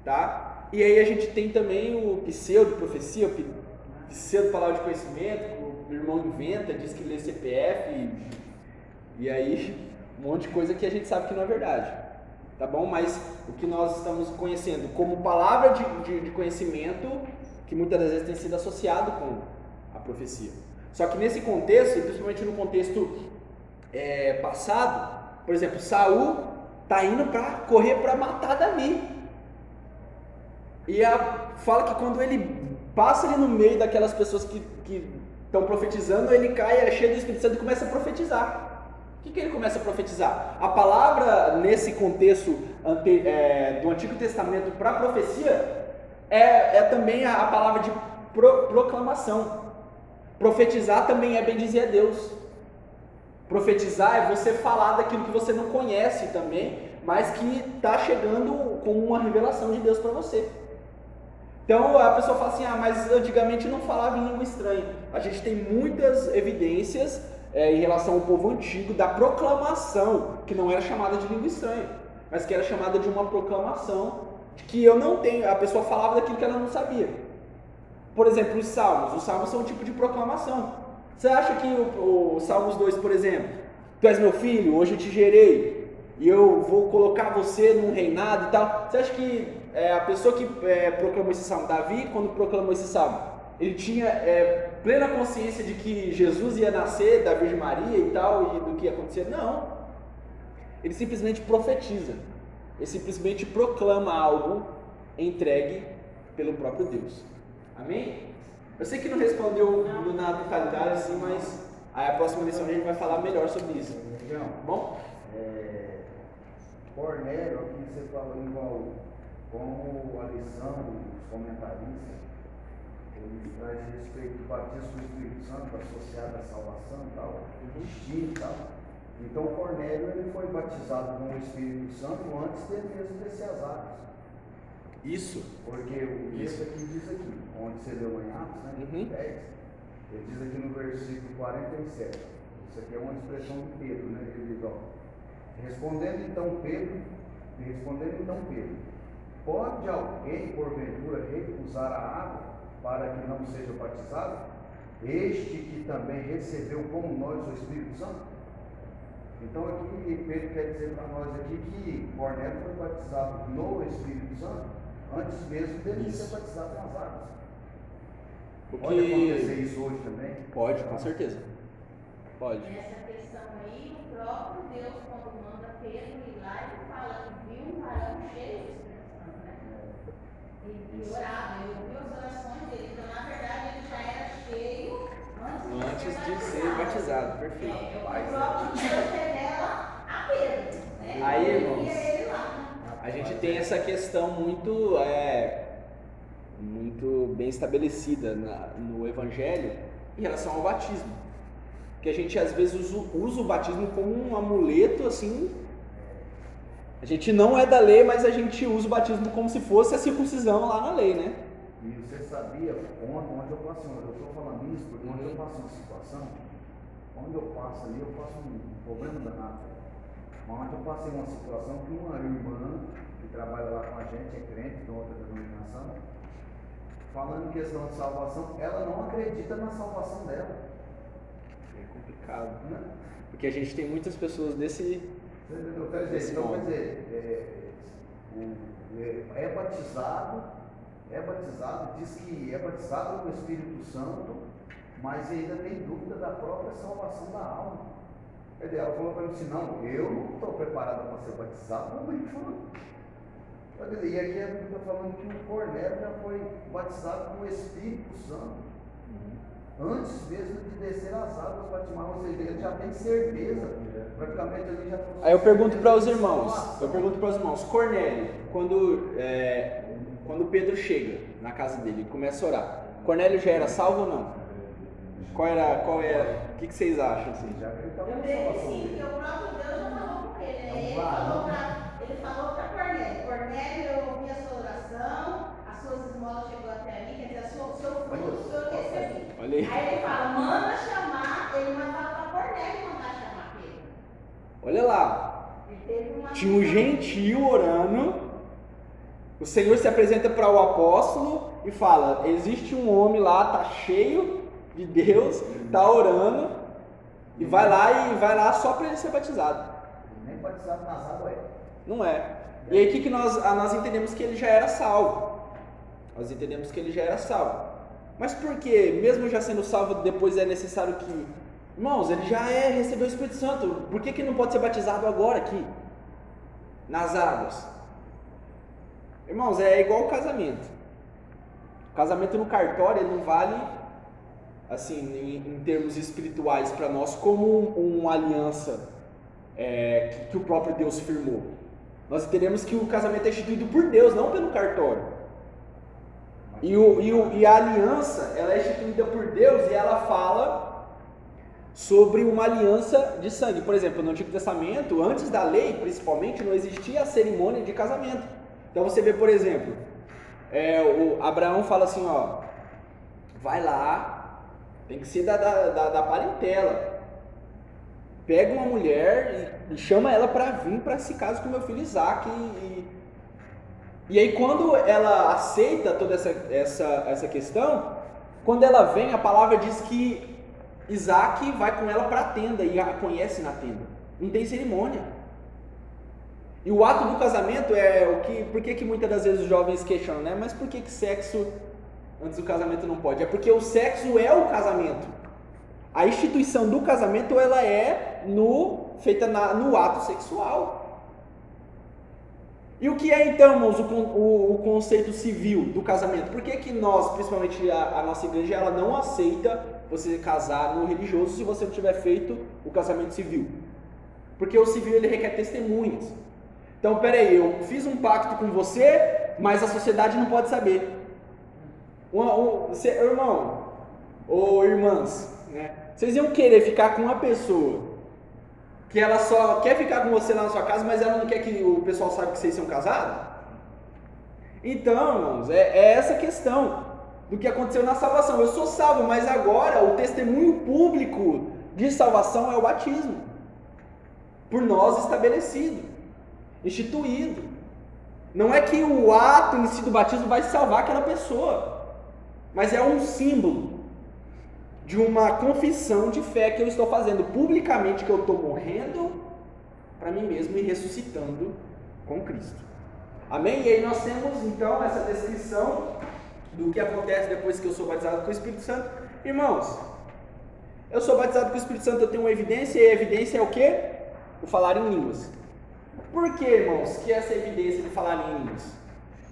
tá? E aí a gente tem também o pseudo-profecia, o pseudo-palavra de conhecimento, o irmão inventa, diz que lê CPF, e aí um monte de coisa que a gente sabe que não é verdade, tá bom? Mas o que nós estamos conhecendo como palavra de conhecimento, que muitas das vezes tem sido associado com a profecia. Só que nesse contexto, e principalmente no contexto passado, por exemplo, Saul está indo para correr para matar Davi. E fala que quando ele passa ali no meio daquelas pessoas que estão profetizando, ele cai, é cheio do Espírito Santo e começa a profetizar. O que ele começa a profetizar? A palavra nesse contexto do Antigo Testamento para profecia é também a palavra de proclamação. Profetizar também é bendizer a Deus. Profetizar é você falar daquilo que você não conhece também, mas que está chegando como uma revelação de Deus para você. Então a pessoa fala assim, mas antigamente não falava em língua estranha. A gente tem muitas evidências em relação ao povo antigo da proclamação, que não era chamada de língua estranha, mas que era chamada de uma proclamação, que eu não tenho, a pessoa falava daquilo que ela não sabia. Por exemplo, os salmos são um tipo de proclamação. Você acha que o Salmos 2, por exemplo, tu és meu filho, hoje eu te gerei, e eu vou colocar você num reinado e tal. Você acha que a pessoa que proclamou esse salmo, Davi, quando proclamou esse salmo, ele tinha plena consciência de que Jesus ia nascer da Virgem Maria e tal, e do que ia acontecer? Não. Ele simplesmente profetiza. Ele simplesmente proclama algo entregue pelo próprio Deus. Amém? Eu sei que não respondeu na totalidade, assim, mas aí a próxima lição a gente vai falar melhor sobre isso. Bom? Cornélio, aqui você falou igual como a lição dos comentaristas, ele traz respeito do batismo do Espírito Santo associado à salvação e tal, destino e tal. Então Cornélio ele foi batizado com o Espírito Santo antes dele mesmo descer as águas. Isso. Porque o texto aqui diz aqui, onde você leu em Atos, né? 10, ele diz aqui no versículo 47. Isso aqui é uma expressão de Pedro, né? Ele diz, Respondendo então Pedro, pode alguém porventura recusar a água para que não seja batizado? Este que também recebeu como nós o Espírito Santo? Então aqui Pedro quer dizer para nós aqui que Cornélio foi batizado no Espírito Santo antes mesmo dele ser batizado nas águas. Pode acontecer isso hoje também? Pode, com certeza. Pode. Nessa questão aí, o próprio Deus, quando manda Pedro ir lá, ele fala que viu um varão cheio do Espírito Santo, né? E orava, ele ouviu as orações dele. Então, na verdade, ele já era cheio antes de ser batizado. Perfeito. O próprio Deus revela a Pedro, né? Aí, irmãos, ele lá. A gente tem essa questão muito bem estabelecida no Evangelho em relação ao batismo. Que a gente às vezes usa o batismo como um amuleto, assim. A gente não é da lei, mas a gente usa o batismo como se fosse a circuncisão lá na lei, né? E você sabia, onde eu passo, eu estou falando isso, porque onde eu passo uma situação, onde eu passo ali, eu passo um problema danado. Onde eu passei uma situação que uma irmã que trabalha lá com a gente, é crente de outra denominação, falando em questão de salvação, ela não acredita na salvação dela. complicado, né? Porque a gente tem muitas pessoas desse Então, quer dizer, é batizado, diz que é batizado com o Espírito Santo, mas ainda tem dúvida da própria salvação da alma. Quer dizer, ela falou para mim assim, não, eu não estou preparada para ser batizado, não me fala. E aqui a Bíblia está falando que o Cornélio já foi batizado com o Espírito Santo, antes mesmo de descer as águas para batismar, ou seja, ele já tem certeza, praticamente ele já... Aí eu pergunto para os irmãos, Cornélio, quando Pedro chega na casa dele e começa a orar, Cornélio já era salvo ou não? Qual era, o que vocês acham assim? Eu creio que sim, porque o próprio Deus já falou com ele, né? Ele falou para Cornélio, Cornélio, eu ouvi a sua oração, as suas esmolas chegou até mim, quer dizer, o seu fruto eu recebi. Olha aí. Aí ele fala, manda chamar, ele mandava para Cornélio mandar chamar Pedro. Olha lá, tinha um gentil orando, o Senhor se apresenta para o apóstolo e fala, existe um homem lá, tá cheio de Deus, tá orando, e vai lá só para ele ser batizado. Nem batizado nas águas é. Não é. E aí o que nós entendemos que ele já era salvo. Nós entendemos que ele já era salvo. Mas por que, mesmo já sendo salvo, depois é necessário que... Irmãos, ele já recebeu o Espírito Santo. Por que não pode ser batizado agora aqui? Nas águas. Irmãos, é igual o casamento. O casamento no cartório, ele não vale, assim, em termos espirituais para nós, como uma aliança que o próprio Deus firmou. Nós entendemos que o casamento é instituído por Deus, não pelo cartório. E a aliança, ela é instituída por Deus e ela fala sobre uma aliança de sangue. Por exemplo, no Antigo Testamento, antes da lei, principalmente, não existia a cerimônia de casamento. Então você vê, por exemplo, o Abraão fala assim, ó, vai lá, tem que ser da parentela. Pega uma mulher e chama ela para vir para se casar com meu filho Isaac. E aí quando ela aceita toda essa questão, quando ela vem, a palavra diz que Isaac vai com ela para a tenda e a conhece na tenda. Não tem cerimônia. E o ato do casamento é o que... Por que muitas das vezes os jovens questionam, né? Mas por que sexo antes do casamento não pode? É porque o sexo é o casamento. A instituição do casamento, ela é feita no ato sexual. E o que é então, irmãos, o conceito civil do casamento? Por que nós, principalmente a nossa igreja, ela não aceita você casar no religioso se você não tiver feito o casamento civil? Porque o civil, ele requer testemunhas. Então, peraí, eu fiz um pacto com você, mas a sociedade não pode saber. Irmão, ou irmãs, né? Vocês iam querer ficar com uma pessoa que ela só quer ficar com você lá na sua casa, mas ela não quer que o pessoal saiba que vocês são casados? Então, irmãos, é essa questão do que aconteceu na salvação. Eu sou salvo, mas agora o testemunho público de salvação é o batismo, por nós estabelecido, instituído. Não é que o ato em si do batismo vai salvar aquela pessoa, mas é um símbolo de uma confissão de fé que eu estou fazendo publicamente, que eu estou morrendo para mim mesmo e ressuscitando com Cristo. Amém? E aí nós temos então essa descrição do que acontece depois que eu sou batizado com o Espírito Santo. Irmãos, eu sou batizado com o Espírito Santo, eu tenho uma evidência, e a evidência é o quê? O falar em línguas. Por que, irmãos, que essa evidência de falar em línguas?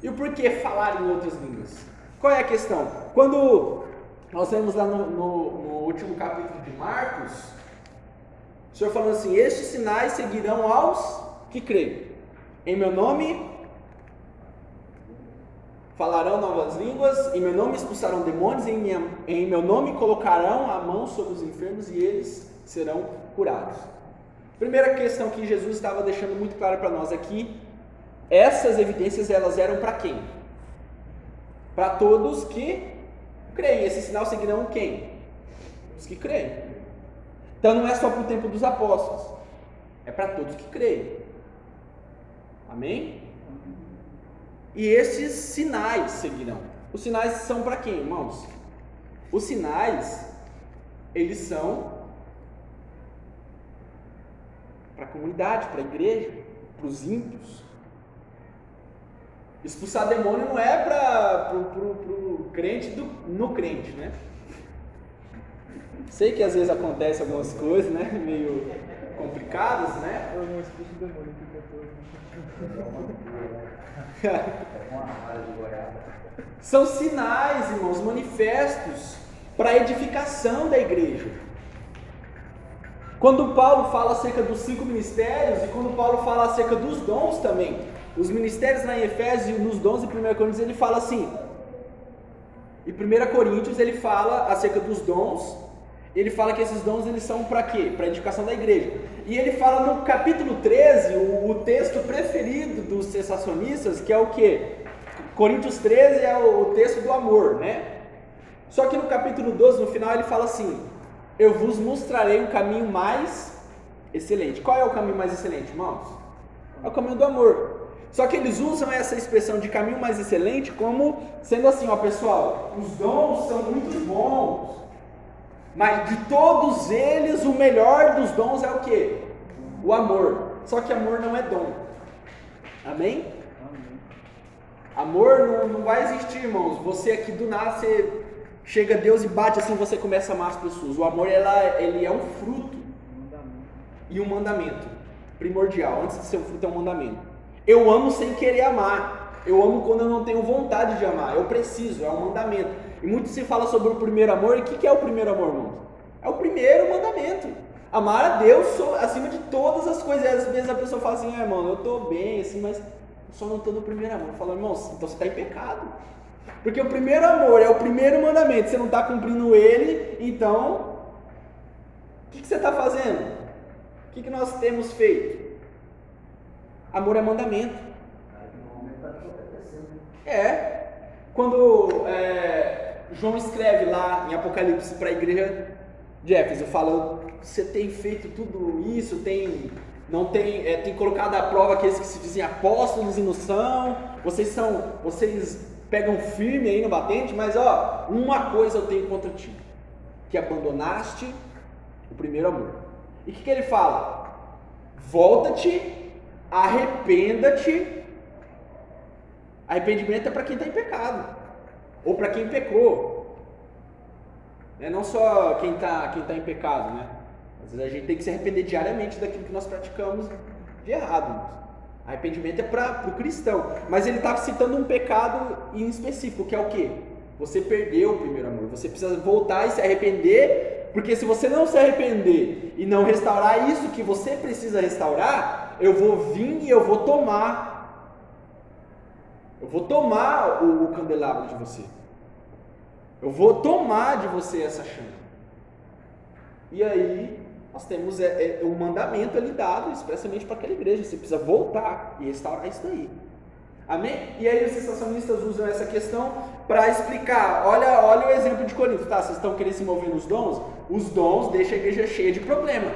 E o porquê falar em outras línguas? Qual é a questão? Quando nós vemos lá no último capítulo de Marcos, o Senhor falando assim, estes sinais seguirão aos que creem. Em meu nome falarão novas línguas, em meu nome expulsarão demônios, em meu nome colocarão a mão sobre os enfermos e eles serão curados. Primeira questão que Jesus estava deixando muito claro para nós aqui, essas evidências elas eram para quem? Para todos que creem. Esse sinal seguirão quem? Os que creem. Então não é só para o tempo dos apóstolos, é para todos que creem. Amém? E esses sinais seguirão. Os sinais são para quem, irmãos? Os sinais, eles são para a comunidade, para a igreja, para os ímpios. Expulsar demônio não é para o crente no crente, né? Sei que às vezes acontece algumas coisas, né? Meio complicadas, né? Eu não expulso o demônio que São sinais, irmãos, manifestos para a edificação da igreja. Quando Paulo fala acerca dos 5 ministérios e quando Paulo fala acerca dos dons também, os ministérios lá em Efésios e nos dons em 1 Coríntios ele fala assim, em 1 Coríntios ele fala acerca dos dons, ele fala que esses dons eles são para quê? Para a edificação da igreja. E ele fala no capítulo 13, o texto preferido dos sensacionistas, que é o quê? Coríntios 13 é o texto do amor, né? Só que no capítulo 12, no final, ele fala assim, eu vos mostrarei um caminho mais excelente. Qual é o caminho mais excelente, irmãos? É o caminho do amor. Só que eles usam essa expressão de caminho mais excelente como sendo assim, ó pessoal, os dons são muito bons, mas de todos eles o melhor dos dons é o quê? O amor. Só que amor não é dom. Amém? Amor não vai existir, irmãos. Você aqui do nada, você chega a Deus e bate assim, você começa a amar as pessoas. O amor ele é um fruto e um mandamento primordial. Antes de ser um fruto é um mandamento. Eu amo sem querer amar. Eu amo quando eu não tenho vontade de amar. Eu preciso, é um mandamento. E muito se fala sobre o primeiro amor. E o que é o primeiro amor, irmãos? É o primeiro mandamento. Amar a Deus acima de todas as coisas. E às vezes a pessoa fala assim, irmão, eu estou bem, assim, mas eu só não estou no primeiro amor. Eu falo, irmãos, então você está em pecado. Porque o primeiro amor é o primeiro mandamento. Você não está cumprindo ele, então o que você está fazendo? O que nós temos feito? Amor é mandamento. Quando João escreve lá em Apocalipse para a igreja de Éfeso, fala, você tem feito tudo isso, tem colocado à prova aqueles que se dizem apóstolos e não são, vocês pegam firme aí no batente, mas ó, uma coisa eu tenho contra ti, que abandonaste o primeiro amor. E o que ele fala? Volta-te, arrependa-te. Arrependimento é para quem está em pecado, ou para quem pecou, não só quem está em pecado, né? Às vezes a gente tem que se arrepender diariamente daquilo que nós praticamos de errado. Arrependimento é para o cristão, mas ele está citando um pecado em específico, que é o quê? Você perdeu o primeiro amor, você precisa voltar e se arrepender, porque se você não se arrepender e não restaurar isso que você precisa restaurar, eu vou vir e eu vou tomar o candelabro de você. Eu vou tomar de você essa chama. E aí, nós temos um mandamento ali dado expressamente para aquela igreja. Você precisa voltar e restaurar isso daí. Amém? E aí os sensacionistas usam essa questão para explicar. Olha o exemplo de Corinto. Tá, vocês estão querendo se mover nos dons? Os dons deixam a igreja cheia de problema.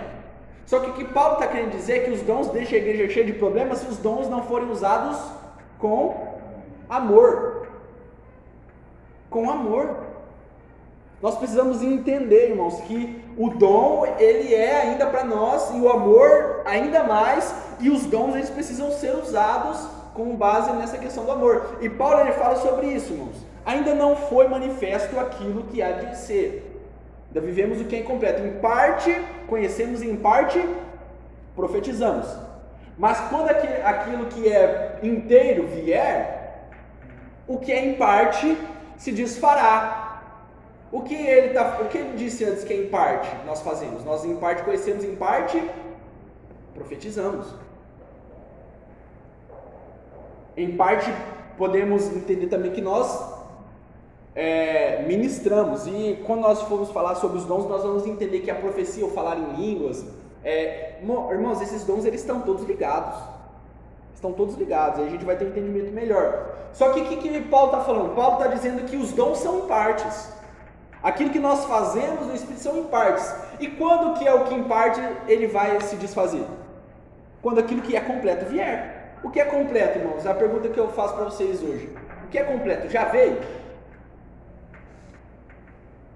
Só que o que Paulo está querendo dizer é que os dons deixam a igreja cheia de problemas se os dons não forem usados com amor. Com amor. Nós precisamos entender, irmãos, que o dom, ele é ainda para nós, e o amor ainda mais, e os dons, eles precisam ser usados com base nessa questão do amor. E Paulo, ele fala sobre isso, irmãos. Ainda não foi manifesto aquilo que há de ser. Ainda vivemos o que é incompleto. Em parte, conhecemos, em parte, profetizamos. Mas quando aquilo que é inteiro vier, o que é em parte se desfará. O que ele disse antes que é em parte nós fazemos? Nós em parte conhecemos, em parte profetizamos. Em parte podemos entender também que nós ministramos. E quando nós formos falar sobre os dons, nós vamos entender que a profecia, ou falar em línguas, irmãos, esses dons eles estão todos ligados. Estão todos ligados, aí a gente vai ter um entendimento melhor. Só que o que Paulo está falando? Paulo está dizendo que os dons são em partes. Aquilo que nós fazemos no Espírito são em partes. E quando que é o que em parte ele vai se desfazer? Quando aquilo que é completo vier. O que é completo, irmãos? É a pergunta que eu faço para vocês hoje. O que é completo? Já veio?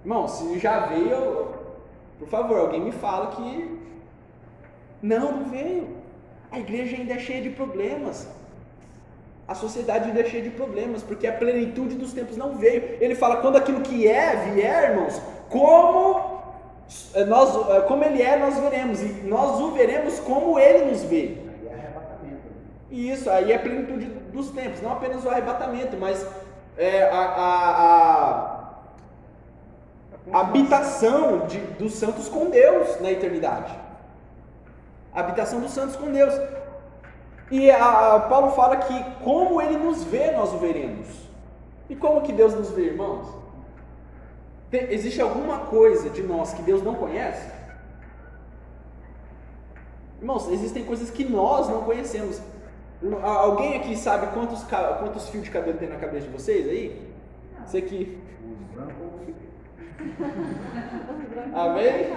Irmão, se já veio, por favor, alguém me fala que Não veio. A igreja ainda é cheia de problemas. A sociedade ainda é cheia de problemas, porque a plenitude dos tempos não veio. Ele fala, quando aquilo que vier, irmãos, como ele é, nós veremos. E nós o veremos como ele nos vê. Aí é arrebatamento. E isso, aí é a plenitude dos tempos. Não apenas o arrebatamento, mas a habitação dos santos com Deus na eternidade. A habitação dos santos com Deus. E Paulo fala que como ele nos vê, nós o veremos. E como que Deus nos vê, irmãos? Existe alguma coisa de nós que Deus não conhece? Irmãos, existem coisas que nós não conhecemos. Alguém aqui sabe quantos fios de cabelo tem na cabeça de vocês aí? Isso aqui. Os brancos. Amém?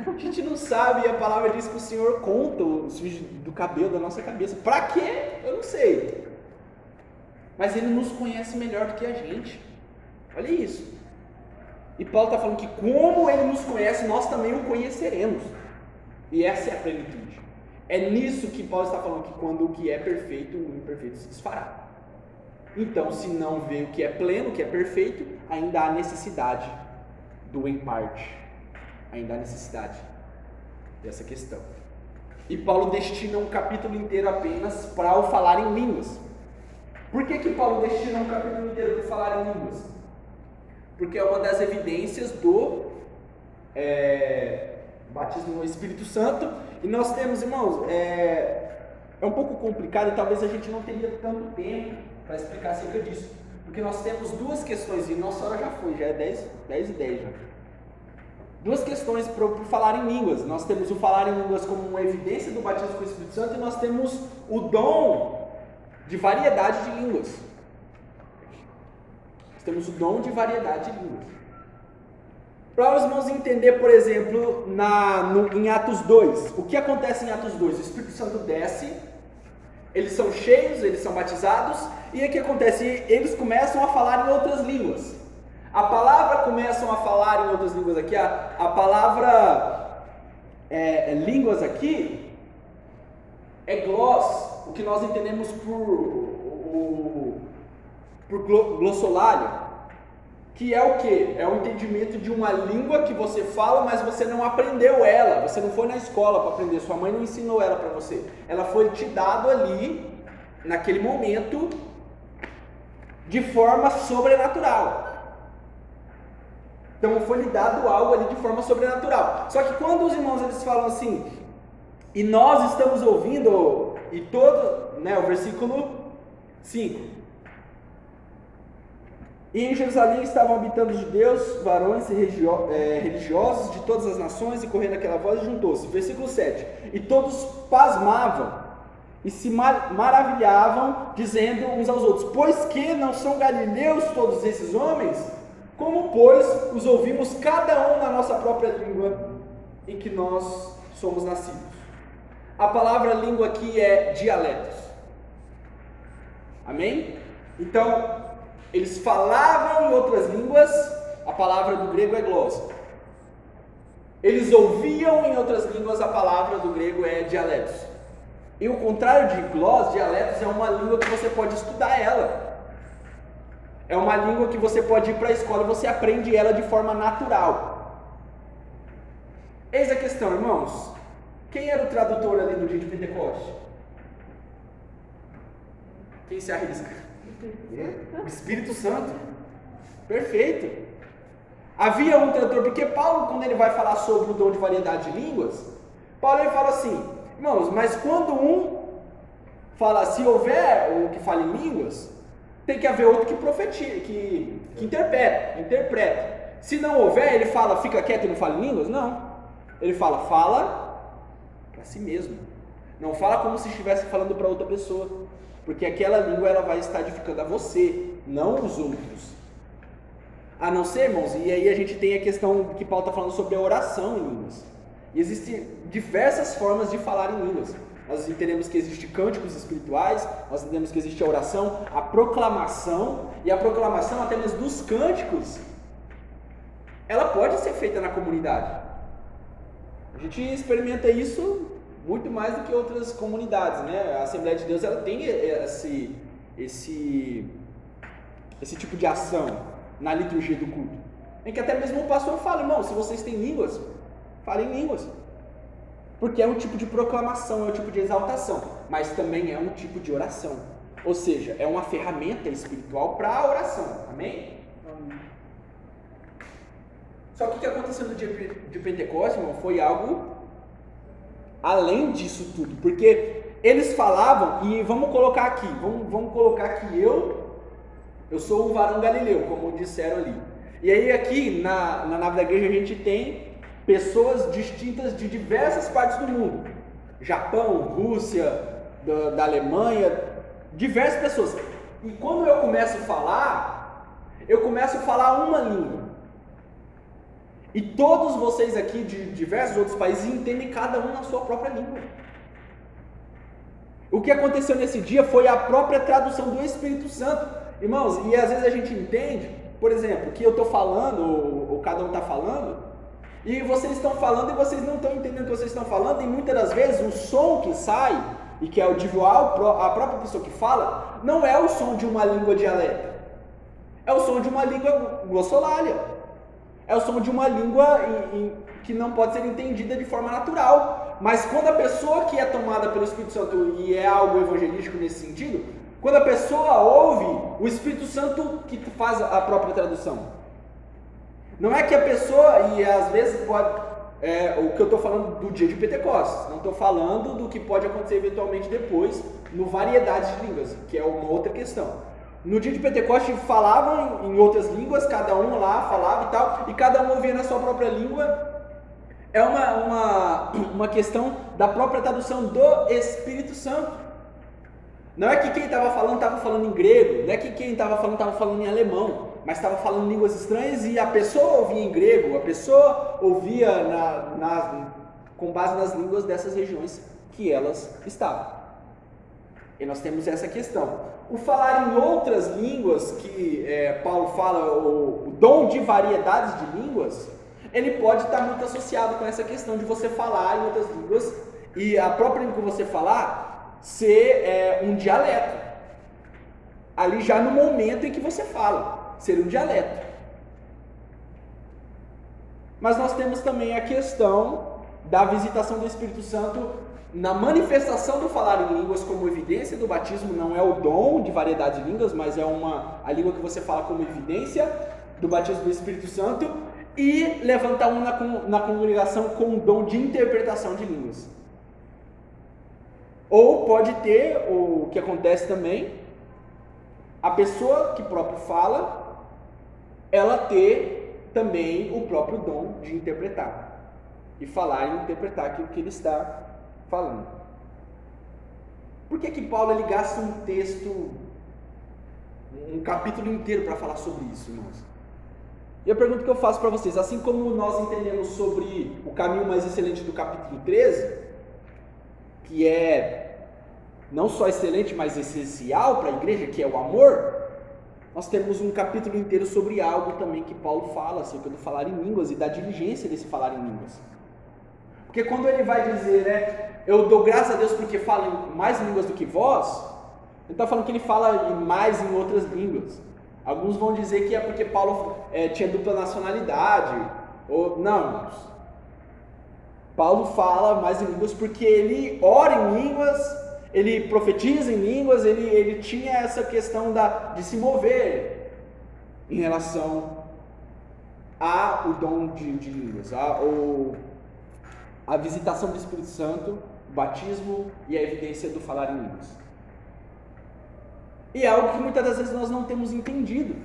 A gente não sabe, a palavra diz que o Senhor conta os fios do cabelo da nossa cabeça. Pra quê? Eu não sei. Mas Ele nos conhece melhor do que a gente. Olha isso. E Paulo está falando que como Ele nos conhece, nós também o conheceremos. E essa é a plenitude. É nisso que Paulo está falando, que quando o que é perfeito, o imperfeito se desfará. Então, se não vê o que é pleno, o que é perfeito, ainda há necessidade do em parte. Ainda há necessidade dessa questão. E Paulo destina um capítulo inteiro apenas para o falar em línguas. Por que Paulo destina um capítulo inteiro para falar em línguas? Porque é uma das evidências do batismo no Espírito Santo. E nós temos, irmãos, é um pouco complicado e talvez a gente não teria tanto tempo para explicar acerca disso. Porque nós temos duas questões, e nossa hora já foi, já é 10 e 10 já. Duas questões para falar em línguas. Nós temos o falar em línguas como uma evidência do batismo com o Espírito Santo, e nós temos o dom de variedade de línguas. Nós temos o dom de variedade de línguas. Para os irmãos entender, por exemplo, em Atos 2, o que acontece em Atos 2? O Espírito Santo desce, eles são cheios, eles são batizados, e o que acontece? Eles começam a falar em outras línguas. A palavra começam a falar em outras línguas aqui, a palavra línguas aqui é gloss, o que nós entendemos por glossolário, que é o que? É o entendimento de uma língua que você fala, mas você não aprendeu ela, você não foi na escola para aprender, sua mãe não ensinou ela para você, ela foi te dado ali, naquele momento, de forma sobrenatural. Então foi lhe dado algo ali de forma sobrenatural. Só que quando os irmãos eles falam assim, e nós estamos ouvindo, e todo, o versículo 5. E em Jerusalém estavam habitando judeus, varões e religiosos de todas as nações, e correndo aquela voz juntou-se. Versículo 7. E todos pasmavam e se maravilhavam, dizendo uns aos outros: pois que não são galileus todos esses homens? Como, pois, os ouvimos cada um na nossa própria língua em que nós somos nascidos? A palavra língua aqui é dialetos. Amém? Então, eles falavam em outras línguas, a palavra do grego é glossa. Eles ouviam em outras línguas, a palavra do grego é dialetos. E o contrário de gloss, dialetos, é uma língua que você pode estudar ela. É uma língua que você pode ir para a escola e você aprende ela de forma natural. Eis a questão, irmãos. Quem era o tradutor ali no dia de Pentecoste? Quem se arrisca? O Espírito Santo. Perfeito. Havia um tradutor, porque Paulo, quando ele vai falar sobre o dom de variedade de línguas, Paulo ele fala assim: irmãos, mas quando um fala, se houver um que fala em línguas, tem que haver outro que profetiza, que interpreta. Se não houver, ele fala, fica quieto e não fala em línguas? Não. Ele fala para si mesmo. Não fala como se estivesse falando para outra pessoa, porque aquela língua ela vai estar edificando a você, não os outros. A não ser, irmãos, e aí a gente tem a questão que Paulo está falando sobre a oração em línguas. E existem diversas formas de falar em línguas. Nós entendemos que existem cânticos espirituais, nós entendemos que existe a oração, a proclamação, e a proclamação até mesmo dos cânticos, ela pode ser feita na comunidade. A gente experimenta isso muito mais do que outras comunidades, né? A Assembleia de Deus, ela tem esse tipo de ação na liturgia do culto, em que até mesmo o pastor fala, irmão, se vocês têm línguas, falem línguas, porque é um tipo de proclamação, é um tipo de exaltação, mas também é um tipo de oração, ou seja, é uma ferramenta espiritual para a oração, amém? Só que o que aconteceu no dia de Pentecostes, irmão, foi algo além disso tudo, porque eles falavam, e vamos colocar aqui, vamos colocar que eu sou um varão galileu, como disseram ali. E aí aqui na nave da igreja a gente tem pessoas distintas de diversas partes do mundo. Japão, Rússia, da Alemanha, diversas pessoas. E quando eu começo a falar uma língua. E todos vocês aqui de diversos outros países entendem cada um na sua própria língua. O que aconteceu nesse dia foi a própria tradução do Espírito Santo. Irmãos, e às vezes a gente entende, por exemplo, que eu estou falando, ou cada um está falando, e vocês estão falando e vocês não estão entendendo o que vocês estão falando, e muitas das vezes o som que sai, e que é audível a própria pessoa que fala, não é o som de uma língua dialeta, é o som de uma língua glossolalia, é o som de uma língua que não pode ser entendida de forma natural. Mas quando a pessoa que é tomada pelo Espírito Santo, e é algo evangelístico nesse sentido, quando a pessoa ouve, o Espírito Santo que faz a própria tradução. Não é que a pessoa, e às vezes pode, o que eu estou falando do dia de Pentecostes, não estou falando do que pode acontecer eventualmente depois, no variedade de línguas, que é uma outra questão. No dia de Pentecostes falavam em outras línguas, cada um lá falava e tal, e cada um ouvia na sua própria língua. É uma questão da própria tradução do Espírito Santo. Não é que quem estava falando em grego, não é que quem estava falando em alemão, mas estava falando línguas estranhas e a pessoa ouvia em grego, a pessoa ouvia com base nas línguas dessas regiões que elas estavam. E nós temos essa questão. O falar em outras línguas, que Paulo fala, o dom de variedades de línguas, ele pode estar muito associado com essa questão de você falar em outras línguas e a própria língua que você falar ser um dialeto, ali já no momento em que você fala, ser um dialeto. Mas nós temos também a questão da visitação do Espírito Santo na manifestação do falar em línguas como evidência do batismo. Não é o dom de variedade de línguas, mas é a língua que você fala como evidência do batismo do Espírito Santo, e levantar um na congregação com o dom de interpretação de línguas. Ou pode ter, o que acontece também, a pessoa que próprio fala, ela ter também o próprio dom de interpretar. E falar e interpretar aquilo que ele está falando. Por que Paulo ele gasta um texto, um capítulo inteiro para falar sobre isso, irmãos? E a pergunta que eu faço para vocês, assim como nós entendemos sobre o caminho mais excelente do capítulo 13, que é não só excelente, mas essencial para a igreja, que é o amor, nós temos um capítulo inteiro sobre algo também que Paulo fala, acerca do falar em línguas e da diligência desse falar em línguas. Porque quando ele vai dizer, eu dou graças a Deus porque falo mais línguas do que vós, ele está falando que ele fala mais em outras línguas. Alguns vão dizer que é porque Paulo tinha dupla nacionalidade, ou não, irmãos. Paulo fala mais em línguas porque ele ora em línguas, ele profetiza em línguas, ele tinha essa questão de se mover em relação ao dom de línguas, a visitação do Espírito Santo, o batismo e a evidência do falar em línguas. E é algo que muitas das vezes nós não temos entendido,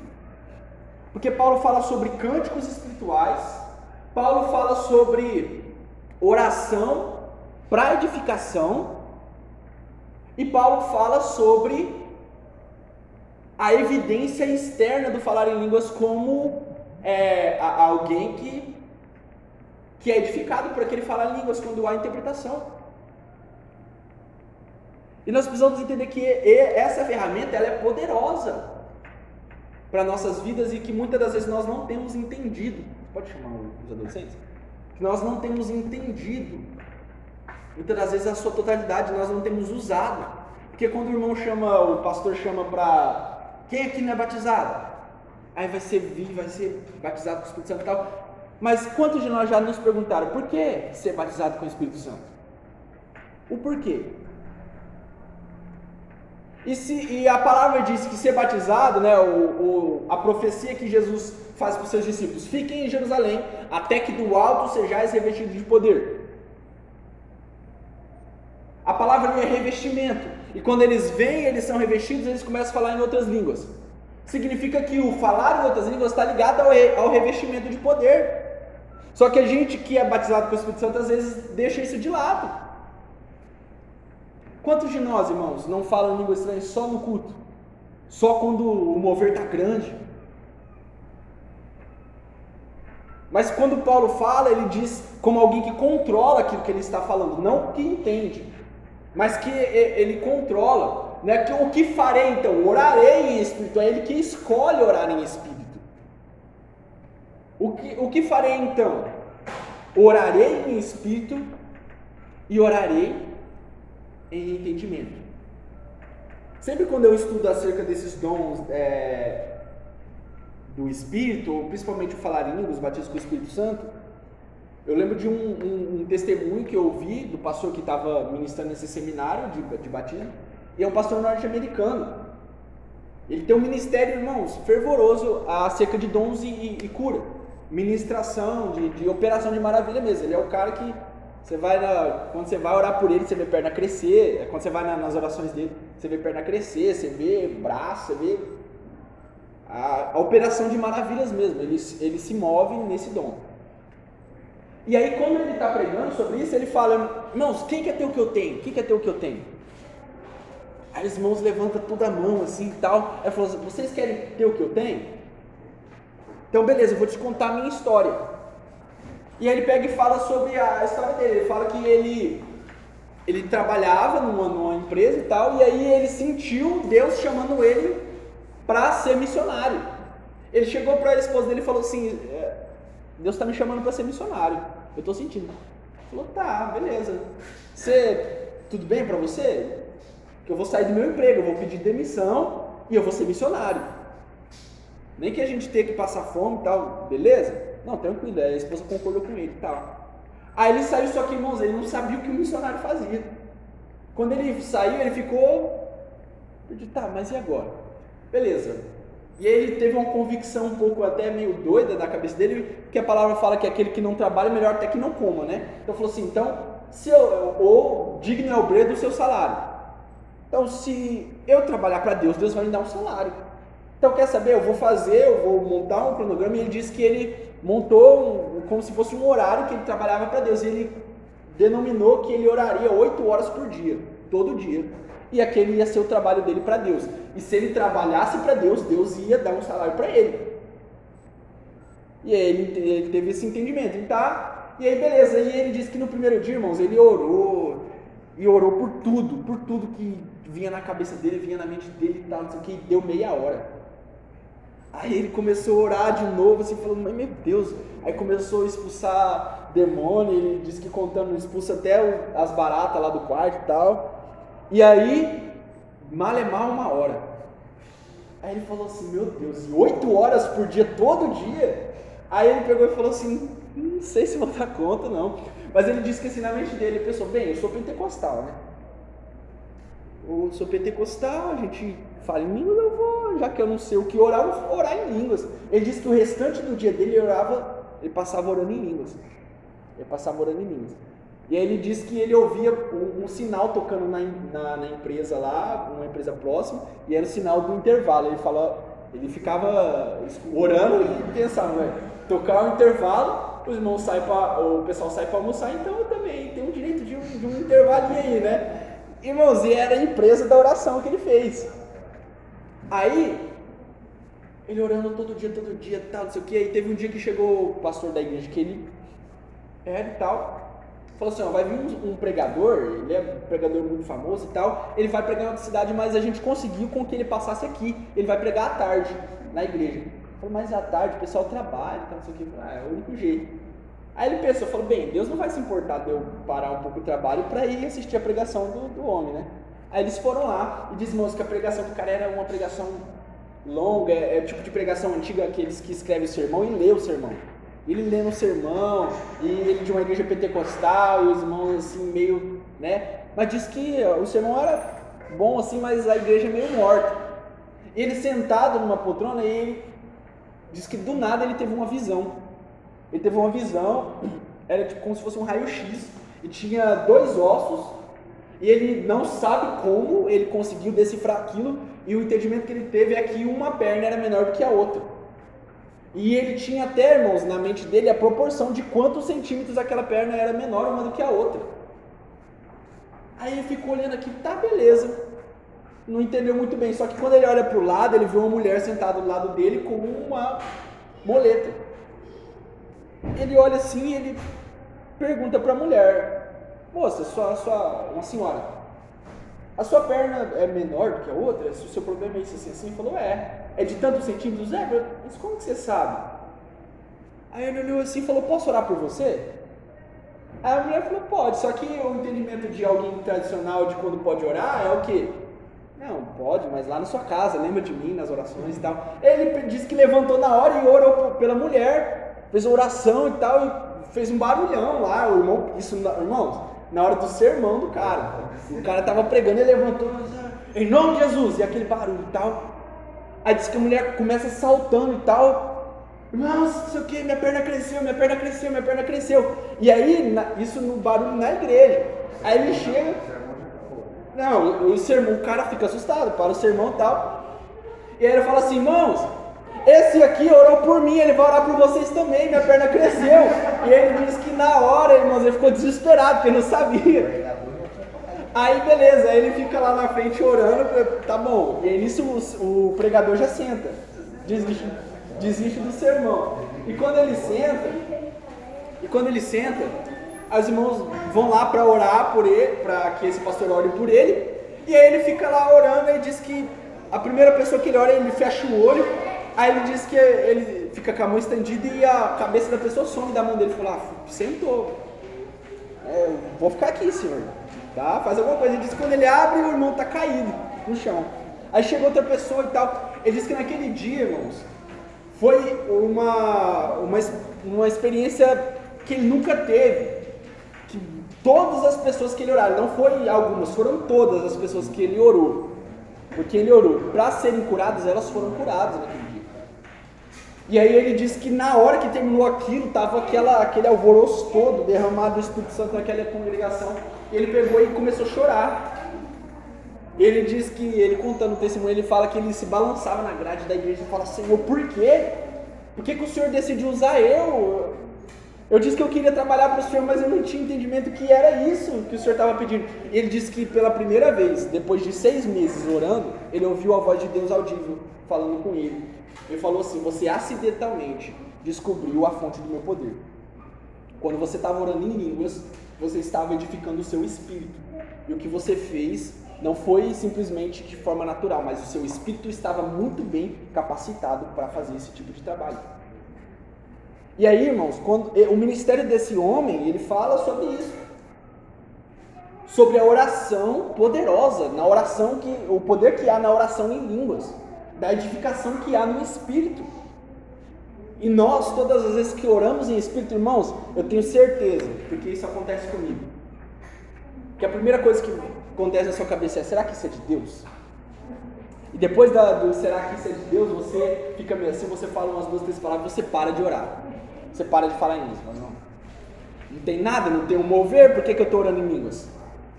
porque Paulo fala sobre cânticos espirituais, Paulo fala sobre oração para edificação, e Paulo fala sobre a evidência externa do falar em línguas como alguém que é edificado por aquele falar em línguas quando há interpretação. E nós precisamos entender que essa ferramenta ela é poderosa para nossas vidas e que muitas das vezes nós não temos entendido. Pode chamar os adolescentes? Que nós não temos entendido Muitas das vezes a sua totalidade nós não temos usado. Porque quando o irmão chama, o pastor chama para... Quem aqui não é batizado? Aí vai ser batizado com o Espírito Santo e tal. Mas quantos de nós já nos perguntaram, por que ser batizado com o Espírito Santo? O porquê? E a palavra diz que ser batizado, né, a profecia que Jesus faz para os seus discípulos, fiquem em Jerusalém, até que do alto sejais revestidos de poder. A palavra ali é revestimento, e quando eles vêm, eles são revestidos, eles começam a falar em outras línguas. Significa que o falar em outras línguas está ligado ao revestimento de poder. Só que a gente que é batizado com o Espírito Santo, às vezes deixa isso de lado. Quantos de nós, irmãos, não falam língua estranha só no culto? Só quando o mover está grande? Mas quando Paulo fala, ele diz como alguém que controla aquilo que ele está falando, não que entende, mas que ele controla. Né? O que farei então? Orarei em espírito, é ele que escolhe orar em espírito. O que farei então? Orarei em espírito e orarei em entendimento. Sempre quando eu estudo acerca desses dons do Espírito, principalmente o falar em línguas, o batismo com o Espírito Santo, eu lembro de um testemunho que eu ouvi do pastor que estava ministrando nesse seminário de batismo, e é um pastor norte-americano. Ele tem um ministério, irmãos, fervoroso acerca de dons e cura, ministração, de operação de maravilha mesmo. Ele é o cara que quando você vai orar por ele, você vê perna crescer. Quando você vai nas orações dele, você vê perna crescer, você vê braço, você vê a operação de maravilhas mesmo. Ele se move nesse dom. E aí, quando ele está pregando sobre isso, ele fala: irmãos, quem quer ter o que eu tenho? Quem quer ter o que eu tenho? Aí os irmãos levantam toda a mão assim e tal. Aí ele falou: vocês querem ter o que eu tenho? Então beleza, eu vou te contar a minha história. E aí ele pega e fala sobre a história dele. Ele fala que ele trabalhava numa empresa e tal, e aí ele sentiu Deus chamando ele para ser missionário. Ele chegou para a esposa dele e falou assim: Deus está me chamando para ser missionário, eu estou sentindo. Ele falou: tá, beleza. Tudo bem para você? Que eu vou sair do meu emprego, eu vou pedir demissão e eu vou ser missionário. Nem que a gente tenha que passar fome e tal, beleza? Não, tranquilo, a esposa concordou com ele e tal. Aí ele saiu, só que, irmãos, ele não sabia o que o missionário fazia. Quando ele saiu, ele ficou... Tá, mas e agora? Beleza. E aí ele teve uma convicção um pouco até meio doida da cabeça dele, que a palavra fala que aquele que não trabalha, melhor até que não coma, né? Então falou assim: então, ou digno é o obreiro do seu salário. Então, se eu trabalhar para Deus, Deus vai me dar um salário. Então, quer saber? Eu vou montar um cronograma. E ele disse que ele montou como se fosse um horário que ele trabalhava para Deus. E ele denominou que ele oraria 8 horas por dia, todo dia. E aquele ia ser o trabalho dele para Deus. E se ele trabalhasse para Deus, Deus ia dar um salário para ele. E aí ele teve esse entendimento. E aí beleza. E ele disse que no primeiro dia, irmãos, ele orou. E orou por tudo que vinha na cabeça dele, vinha na mente dele e tal, não sei o que, e deu meia hora. Aí ele começou a orar de novo, assim, falando: mas meu Deus. Aí começou a expulsar demônio, ele disse que contando, expulsa até as baratas lá do quarto e tal. E aí, mal é mal 1 hora. Aí ele falou assim: meu Deus, 8 horas por dia, todo dia? Aí ele pegou e falou assim: não sei se vou dar conta não. Mas ele disse que assim, na mente dele, ele pensou: bem, eu sou pentecostal, né? Eu sou pentecostal, a gente fala em línguas, eu vou, já que eu não sei o que orar, eu vou orar em línguas. Ele disse que o restante do dia dele ele passava orando em línguas. E aí ele disse que ele ouvia um sinal tocando na empresa lá, uma empresa próxima, e era o sinal do intervalo. Ele ficava orando e pensava: tocar o intervalo, o pessoal sai para almoçar, então eu também tenho o direito de um intervalinho aí, né? Irmãos, e era a empresa da oração que ele fez. Aí, ele orando todo dia, tal, não sei o que. Aí teve um dia que chegou o pastor da igreja que ele era e tal, falou assim: ó, vai vir um pregador, ele é um pregador muito famoso e tal, ele vai pregar em outra cidade, mas a gente conseguiu com que ele passasse aqui, ele vai pregar à tarde na igreja. Eu falei: mas à tarde o pessoal trabalha, tal, não sei o que. É o único jeito. Aí ele pensou, falou, bem, Deus não vai se importar de eu parar um pouco o trabalho para ir assistir a pregação do homem, né? Aí eles foram lá e diz, moço, que a pregação do cara era uma pregação longa, é o tipo de pregação antiga, aqueles que escrevem o sermão e lê o sermão. Ele lendo o sermão, e ele de uma igreja pentecostal, e os irmãos assim, meio, né? Mas diz que o sermão era bom assim, mas a igreja é meio morta. Ele sentado numa poltrona, e ele diz que do nada ele teve uma visão. Ele teve uma visão, era tipo como se fosse um raio-x, e tinha 2 ossos, e ele não sabe como ele conseguiu decifrar aquilo, e o entendimento que ele teve é que uma perna era menor do que a outra. E ele tinha até, irmãos, na mente dele a proporção de quantos centímetros aquela perna era menor uma do que a outra. Aí ele ficou olhando aqui, tá, beleza. Não entendeu muito bem, só que quando ele olha para o lado, ele vê uma mulher sentada do lado dele com uma moleta. Ele olha assim e ele pergunta para a mulher, moça, uma senhora, a sua perna é menor do que a outra? Se o seu problema é isso assim? Ele falou, é de tantos centímetros? Mas como que você sabe? Aí ele olhou assim e falou, posso orar por você? Aí a mulher falou, pode, só que o entendimento de alguém tradicional de quando pode orar é o quê? Não, pode, mas lá na sua casa, lembra de mim nas orações e tal. Ele disse que levantou na hora e orou pela mulher, fez oração e tal, e fez um barulhão lá, o irmão, irmãos, na hora do sermão do cara. O cara estava pregando e levantou, em nome de Jesus, e aquele barulho e tal. Aí diz que a mulher começa saltando e tal. Irmãos, não sei o que, minha perna cresceu, minha perna cresceu, minha perna cresceu. E aí, isso no barulho na igreja. Aí ele chega. Não, o sermão, o cara fica assustado, para o sermão e tal. E aí ele fala assim, irmãos, esse aqui orou por mim, ele vai orar por vocês também, minha perna cresceu. E ele disse que na hora, irmãos, ele ficou desesperado, porque não sabia. Aí beleza, aí ele fica lá na frente orando, tá bom. E aí nisso o pregador já senta, desiste do sermão. E quando ele senta, os irmãos vão lá para orar por ele, para que esse pastor ore por ele. E aí ele fica lá orando e diz que a primeira pessoa que ele ora, ele fecha o olho. Aí ele diz que ele fica com a mão estendida e a cabeça da pessoa some da mão dele. Ele falou, sentou. Vou ficar aqui, senhor. Tá? Faz alguma coisa. Ele disse que quando ele abre, o irmão está caído no chão. Aí chegou outra pessoa e tal. Ele disse que naquele dia, irmãos, foi uma experiência que ele nunca teve. Que todas as pessoas que ele orou, não foi algumas, foram todas as pessoas que ele orou. Porque ele orou para serem curadas, elas foram curadas naquele dia. E aí ele disse que na hora que terminou aquilo, estava aquele alvoroço todo, derramado do Espírito Santo naquela congregação. Ele pegou e começou a chorar. Ele diz que, ele contando o testemunho, ele fala que ele se balançava na grade da igreja e fala, Senhor, por quê? Por que o Senhor decidiu usar eu? Eu disse que eu queria trabalhar para o Senhor, mas eu não tinha entendimento que era isso que o Senhor estava pedindo. E ele disse que pela primeira vez, depois de 6 meses orando, ele ouviu a voz de Deus audível falando com ele. Ele falou assim, você acidentalmente descobriu a fonte do meu poder. Quando você estava orando em línguas, você estava edificando o seu espírito. E o que você fez não foi simplesmente de forma natural, mas o seu espírito estava muito bem capacitado para fazer esse tipo de trabalho. E aí, irmãos, quando o ministério desse homem, ele fala sobre isso. Sobre a oração poderosa, na oração o poder que há na oração em línguas, da edificação que há no espírito. E nós, todas as vezes que oramos em espírito, irmãos, eu tenho certeza, porque isso acontece comigo, que a primeira coisa que acontece na sua cabeça é, será que isso é de Deus? E depois do será que isso é de Deus, você fica meio assim, você fala umas 2, 3 palavras, você para de orar. Você para de falar em línguas. Mas não tem nada, não tem um mover, por que eu estou orando em línguas?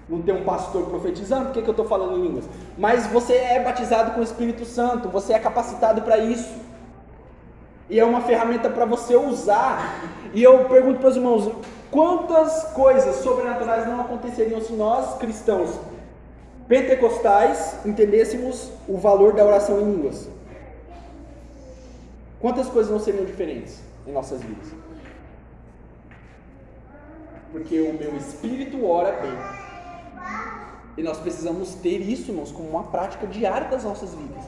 Não tem um pastor profetizando, por que eu estou falando em línguas? Mas você é batizado com o Espírito Santo, você é capacitado para isso. E é uma ferramenta para você usar. E eu pergunto para os irmãos, quantas coisas sobrenaturais não aconteceriam se nós, cristãos pentecostais, entendêssemos o valor da oração em línguas? Quantas coisas não seriam diferentes em nossas vidas? Porque o meu espírito ora bem. E nós precisamos ter isso, irmãos, como uma prática diária das nossas vidas.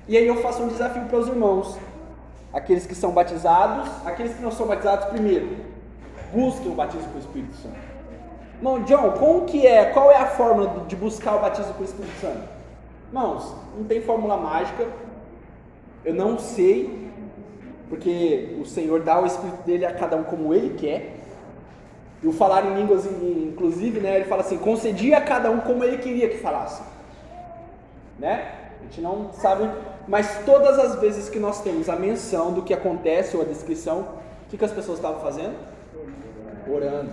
E aí eu faço um desafio para os irmãos, aqueles que são batizados, aqueles que não são batizados primeiro. busquem o batismo com o Espírito Santo. Irmão, John, qual é a fórmula de buscar o batismo com o Espírito Santo? Irmãos, não tem fórmula mágica, eu não sei, porque o Senhor dá o Espírito dele a cada um como ele quer. E o falar em línguas, inclusive, né, ele fala assim, concedia a cada um como ele queria que falasse. Né? A gente não sabe, mas todas as vezes que nós temos a menção do que acontece ou a descrição, o que as pessoas estavam fazendo? Orando.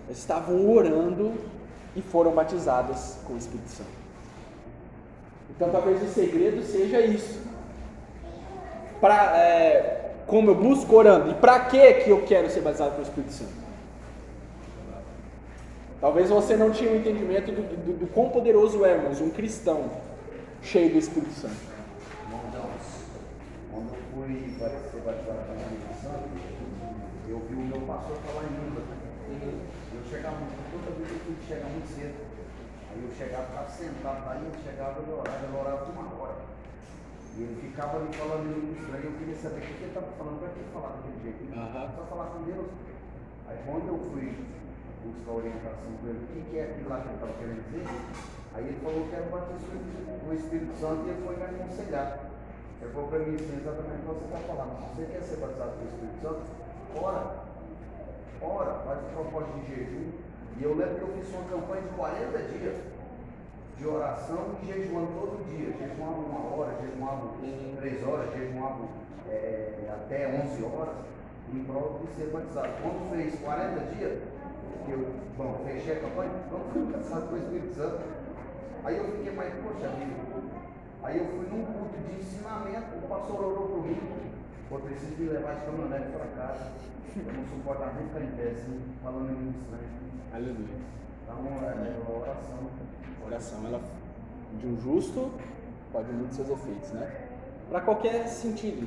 Eles estavam orando e foram batizadas com o Espírito Santo. Então talvez o segredo seja isso. Como eu busco orando, e para que eu quero ser batizado com o Espírito Santo? Talvez você não tinha um entendimento do quão poderoso é, irmãos, um cristão cheio do Espírito Santo. Irmãos, quando eu fui ser batizado com o Espírito Santo, eu vi o meu pastor falar em língua. Eu chegava, toda vez eu tinha que chegar muito cedo. Aí eu chegava, estava sentado, aí eu chegava e ele orava 1 hora. E ele ficava ali falando em língua estranha. Eu queria saber o que ele estava falando, para que ele falar daquele jeito. Só falar com Deus. Aí quando eu fui buscar orientação com ele, o que é aquilo lá que ele estava querendo dizer? Aí ele falou que era o batismo com o Espírito Santo e ele foi me aconselhar. Ele falou para mim assim, exatamente o que você está falando. Se você quer ser batizado com o Espírito Santo, ora, faz o propósito de jejum. E eu lembro que eu fiz uma campanha de 40 dias de oração e jejuando todo dia. Jejuava 1 hora, jejuava 3 horas, jejuava até 11 horas, em prol de ser batizado. Quando fez 40 dias, fechei a campanha, quando fui batizado com o Espírito Santo, aí eu fiquei mais, poxa vida. Aí eu fui num culto de ensinamento, o pastor orou por mim, eu preciso me levar de caminhonete para casa, eu não suporto nem ficar em pé assim, falando em língua estranha. Aleluia. Então, Oração, ela de um justo pode muito seus efeitos, né? Para qualquer sentido,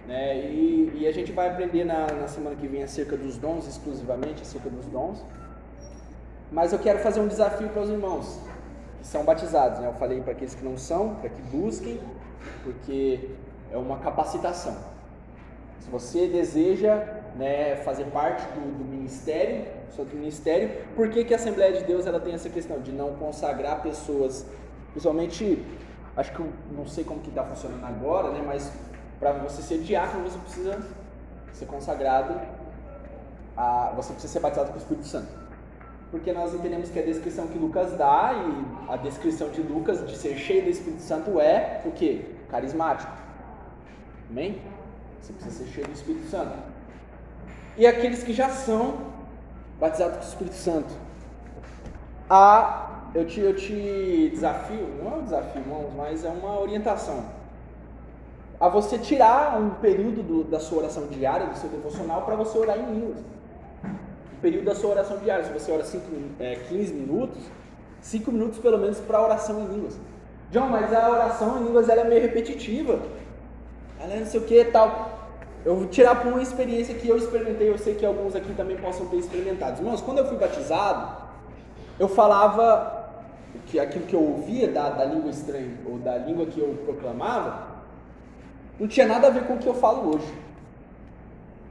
Né? E a gente vai aprender na semana que vem acerca dos dons, exclusivamente acerca dos dons. Mas eu quero fazer um desafio para os irmãos que são batizados, né? Eu falei para aqueles que não são, para que busquem, porque é uma capacitação. Se você deseja, né, fazer parte do ministério, do ministério, por que a Assembleia de Deus ela tem essa questão de não consagrar pessoas, principalmente, acho que eu não sei como que está funcionando agora, né, mas para você ser diácono você precisa ser consagrado, você precisa ser batizado com o Espírito Santo, porque nós entendemos que a descrição que Lucas dá, e a descrição de Lucas de ser cheio do Espírito Santo é o quê? Carismático. Amém? Você precisa ser cheio do Espírito Santo. E aqueles que já são batizados com o Espírito Santo, eu te desafio, não é um desafio, irmãos, mas é uma orientação, a você tirar um período da sua oração diária, do seu devocional, para você orar em línguas. O período da sua oração diária, se você ora 15 minutos, 5 minutos pelo menos para oração em línguas. John, mas a oração em línguas ela é meio repetitiva, ela é não sei o que e tal. Eu vou tirar por uma experiência que eu experimentei, eu sei que alguns aqui também possam ter experimentado. Irmãos, quando eu fui batizado, eu falava que aquilo que eu ouvia da língua estranha, ou da língua que eu proclamava, não tinha nada a ver com o que eu falo hoje.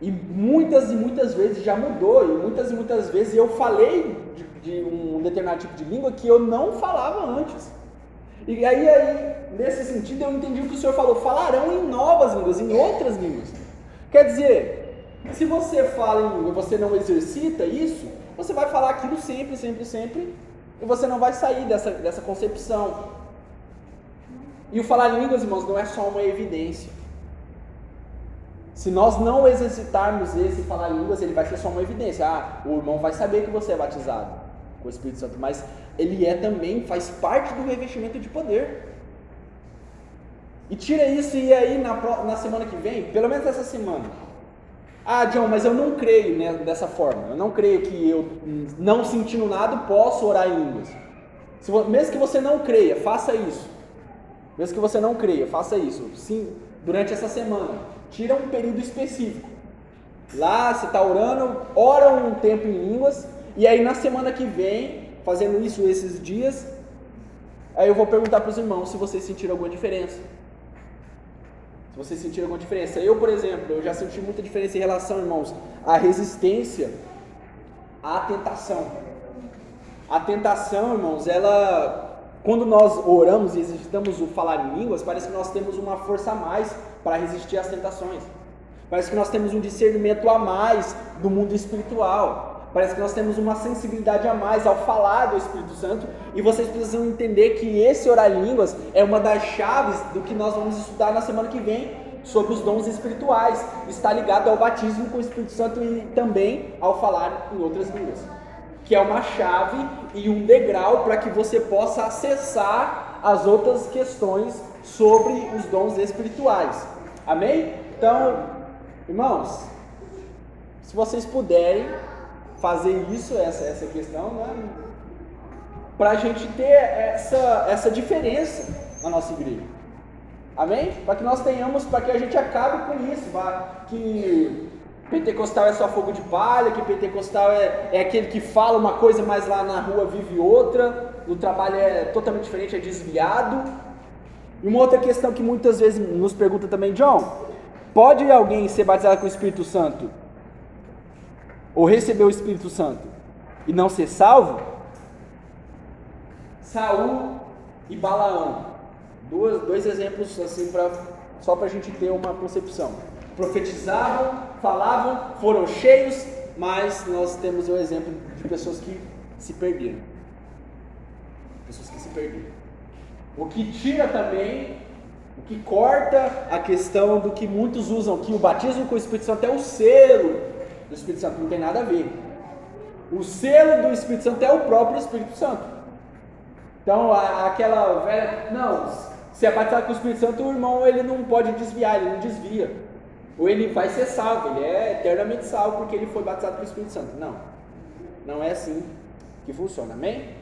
E muitas vezes já mudou, e muitas vezes eu falei de um determinado tipo de língua que eu não falava antes. E aí, nesse sentido, eu entendi o que o Senhor falou, falarão em novas línguas, em outras línguas. Quer dizer, se você fala em língua e você não exercita isso, você vai falar aquilo sempre, e você não vai sair dessa concepção. E o falar em línguas, irmãos, não é só uma evidência. Se nós não exercitarmos esse falar em línguas, ele vai ser só uma evidência. O irmão vai saber que você é batizado com o Espírito Santo, mas ele também, faz parte do revestimento de poder. E tira isso, e aí na semana que vem, pelo menos essa semana, John, mas eu não creio, né, dessa forma, eu não creio que eu, não sentindo nada, posso orar em línguas. Mesmo que você não creia, faça isso. Mesmo que você não creia, faça isso. Sim, durante essa semana, tira um período específico. Lá você está orando, ora um tempo em línguas, e aí na semana que vem, fazendo isso esses dias, aí eu vou perguntar para os irmãos se vocês sentiram alguma diferença. Se Vocês sentiram alguma diferença? Eu, por exemplo, eu já senti muita diferença em relação, irmãos, à resistência à tentação. A tentação, irmãos, ela, quando nós oramos e exercitamos o falar em línguas, parece que nós temos uma força a mais para resistir às tentações. Parece que nós temos um discernimento a mais do mundo espiritual. Parece que nós temos uma sensibilidade a mais ao falar do Espírito Santo. E vocês precisam entender que esse orar em línguas é uma das chaves do que nós vamos estudar na semana que vem sobre os dons espirituais. Está ligado ao batismo com o Espírito Santo e também ao falar em outras línguas, que é uma chave e um degrau para que você possa acessar as outras questões sobre os dons espirituais. Amém? Então, irmãos, se vocês puderem fazer isso, essa questão, né, para a gente ter essa diferença na nossa igreja. Amém? Para que nós tenhamos, para que a gente acabe com isso, que pentecostal é só fogo de palha, que pentecostal é aquele que fala uma coisa, mas lá na rua vive outra, no trabalho é totalmente diferente, é desviado. E uma outra questão que muitas vezes nos pergunta também, John, pode alguém ser batizado com o Espírito Santo ou receber o Espírito Santo e não ser salvo? Saul e Balaão, dois exemplos assim, só para a gente ter uma concepção. Profetizavam, falavam, foram cheios, mas nós temos o exemplo de pessoas que se perderam. O que tira também, o que corta a questão do que muitos usam, que o batismo com o Espírito Santo é o selo do Espírito Santo, não tem nada a ver. O selo do Espírito Santo é o próprio Espírito Santo. Então, aquela velha, não, se é batizado com o Espírito Santo, o irmão ele não pode desviar, ele não desvia. Ou ele vai ser salvo, ele é eternamente salvo porque ele foi batizado com o Espírito Santo. Não, não é assim que funciona, amém?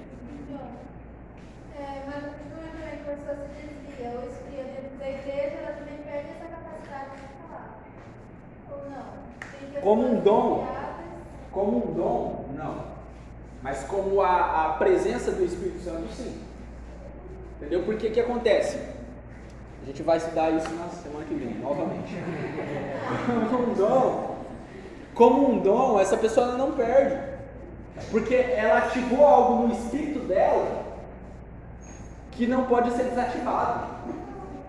Mas a pessoa se desvia ou esfria dentro da igreja, ela também perde essa capacidade de falar. Ou não? Como um dom, não. Mas como a presença do Espírito Santo, sim. Entendeu? Porque que acontece? A gente vai estudar isso na semana que vem, novamente. Como um dom, essa pessoa não perde. Porque ela ativou algo no espírito dela que não pode ser desativado.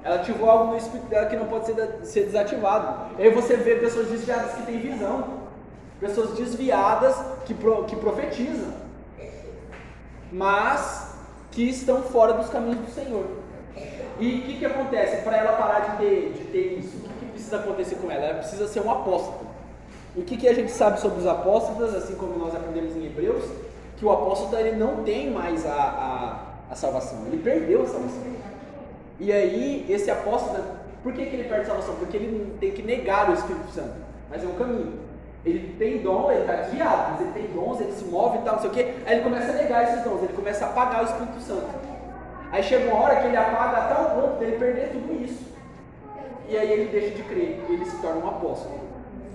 Ela ativou algo no espírito dela que não pode ser desativado. E aí você vê pessoas desviadas que têm visão, pessoas desviadas que profetizam, mas que estão fora dos caminhos do Senhor. E o que acontece? Para ela parar de ter isso, o que precisa acontecer com ela? Ela precisa ser um apóstolo. E o que a gente sabe sobre os apóstolos, assim como nós aprendemos em Hebreus, que o apóstolo ele não tem mais a salvação, ele perdeu a salvação. E aí, esse apóstolo, por que ele perde a salvação? Porque ele tem que negar o Espírito Santo, mas é um caminho. Ele tem dom, ele está desviado, mas ele tem dons, ele se move e tal, não sei o quê. Aí ele começa a negar esses dons, ele começa a apagar o Espírito Santo. Aí chega uma hora que ele apaga até o ponto dele perder tudo isso. E aí ele deixa de crer, e ele se torna um apóstolo.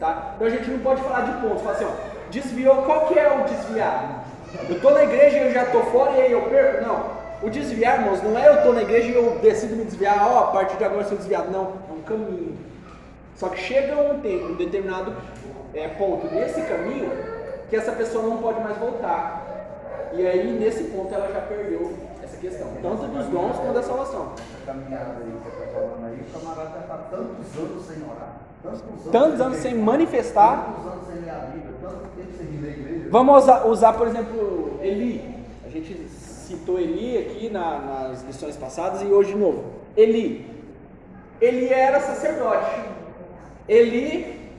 Tá? Então a gente não pode falar de pontos, falar assim, ó, desviou, qual que é o desviado? Eu estou na igreja e eu já estou fora e aí eu perco? Não. O desviar, irmãos, não é eu estou na igreja e eu decido me desviar, a partir de agora eu sou desviado. Não, é um caminho. Só que chega um tempo, um determinado ponto nesse caminho, que essa pessoa não pode mais voltar. E aí, nesse ponto, ela já perdeu essa questão, tanto dos dons quanto da salvação. Essa caminhada aí que você está falando aí, o camarada já está tantos anos sem orar, tantos anos sem manifestar, tantos anos sem ler a Bíblia, tanto tempo sem ir na igreja. Vamos usar, por exemplo, Eli. A gente citou Eli aqui nas lições passadas e hoje de novo. Eli era sacerdote. Eli,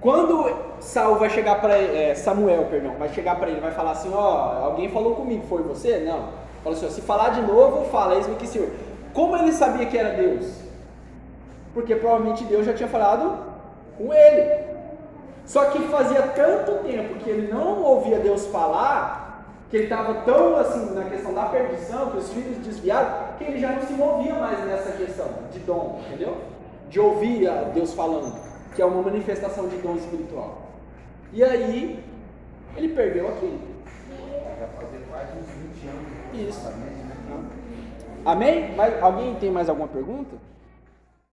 quando Saul vai chegar para Samuel, vai chegar para ele, vai falar assim, alguém falou comigo, foi você? Não. Falou assim, se falar de novo, fala, eis-me aqui, Senhor. Como ele sabia que era Deus? Porque provavelmente Deus já tinha falado com ele. Só que fazia tanto tempo que ele não ouvia Deus falar, que ele estava tão assim na questão da perdição, que os filhos desviados, que ele já não se movia mais nessa questão de dom, entendeu? De ouvir Deus falando, que é uma manifestação de dom espiritual. E aí, ele perdeu aquilo. Já fazer quase uns 20 anos. Isso. Amém? Alguém tem mais alguma pergunta?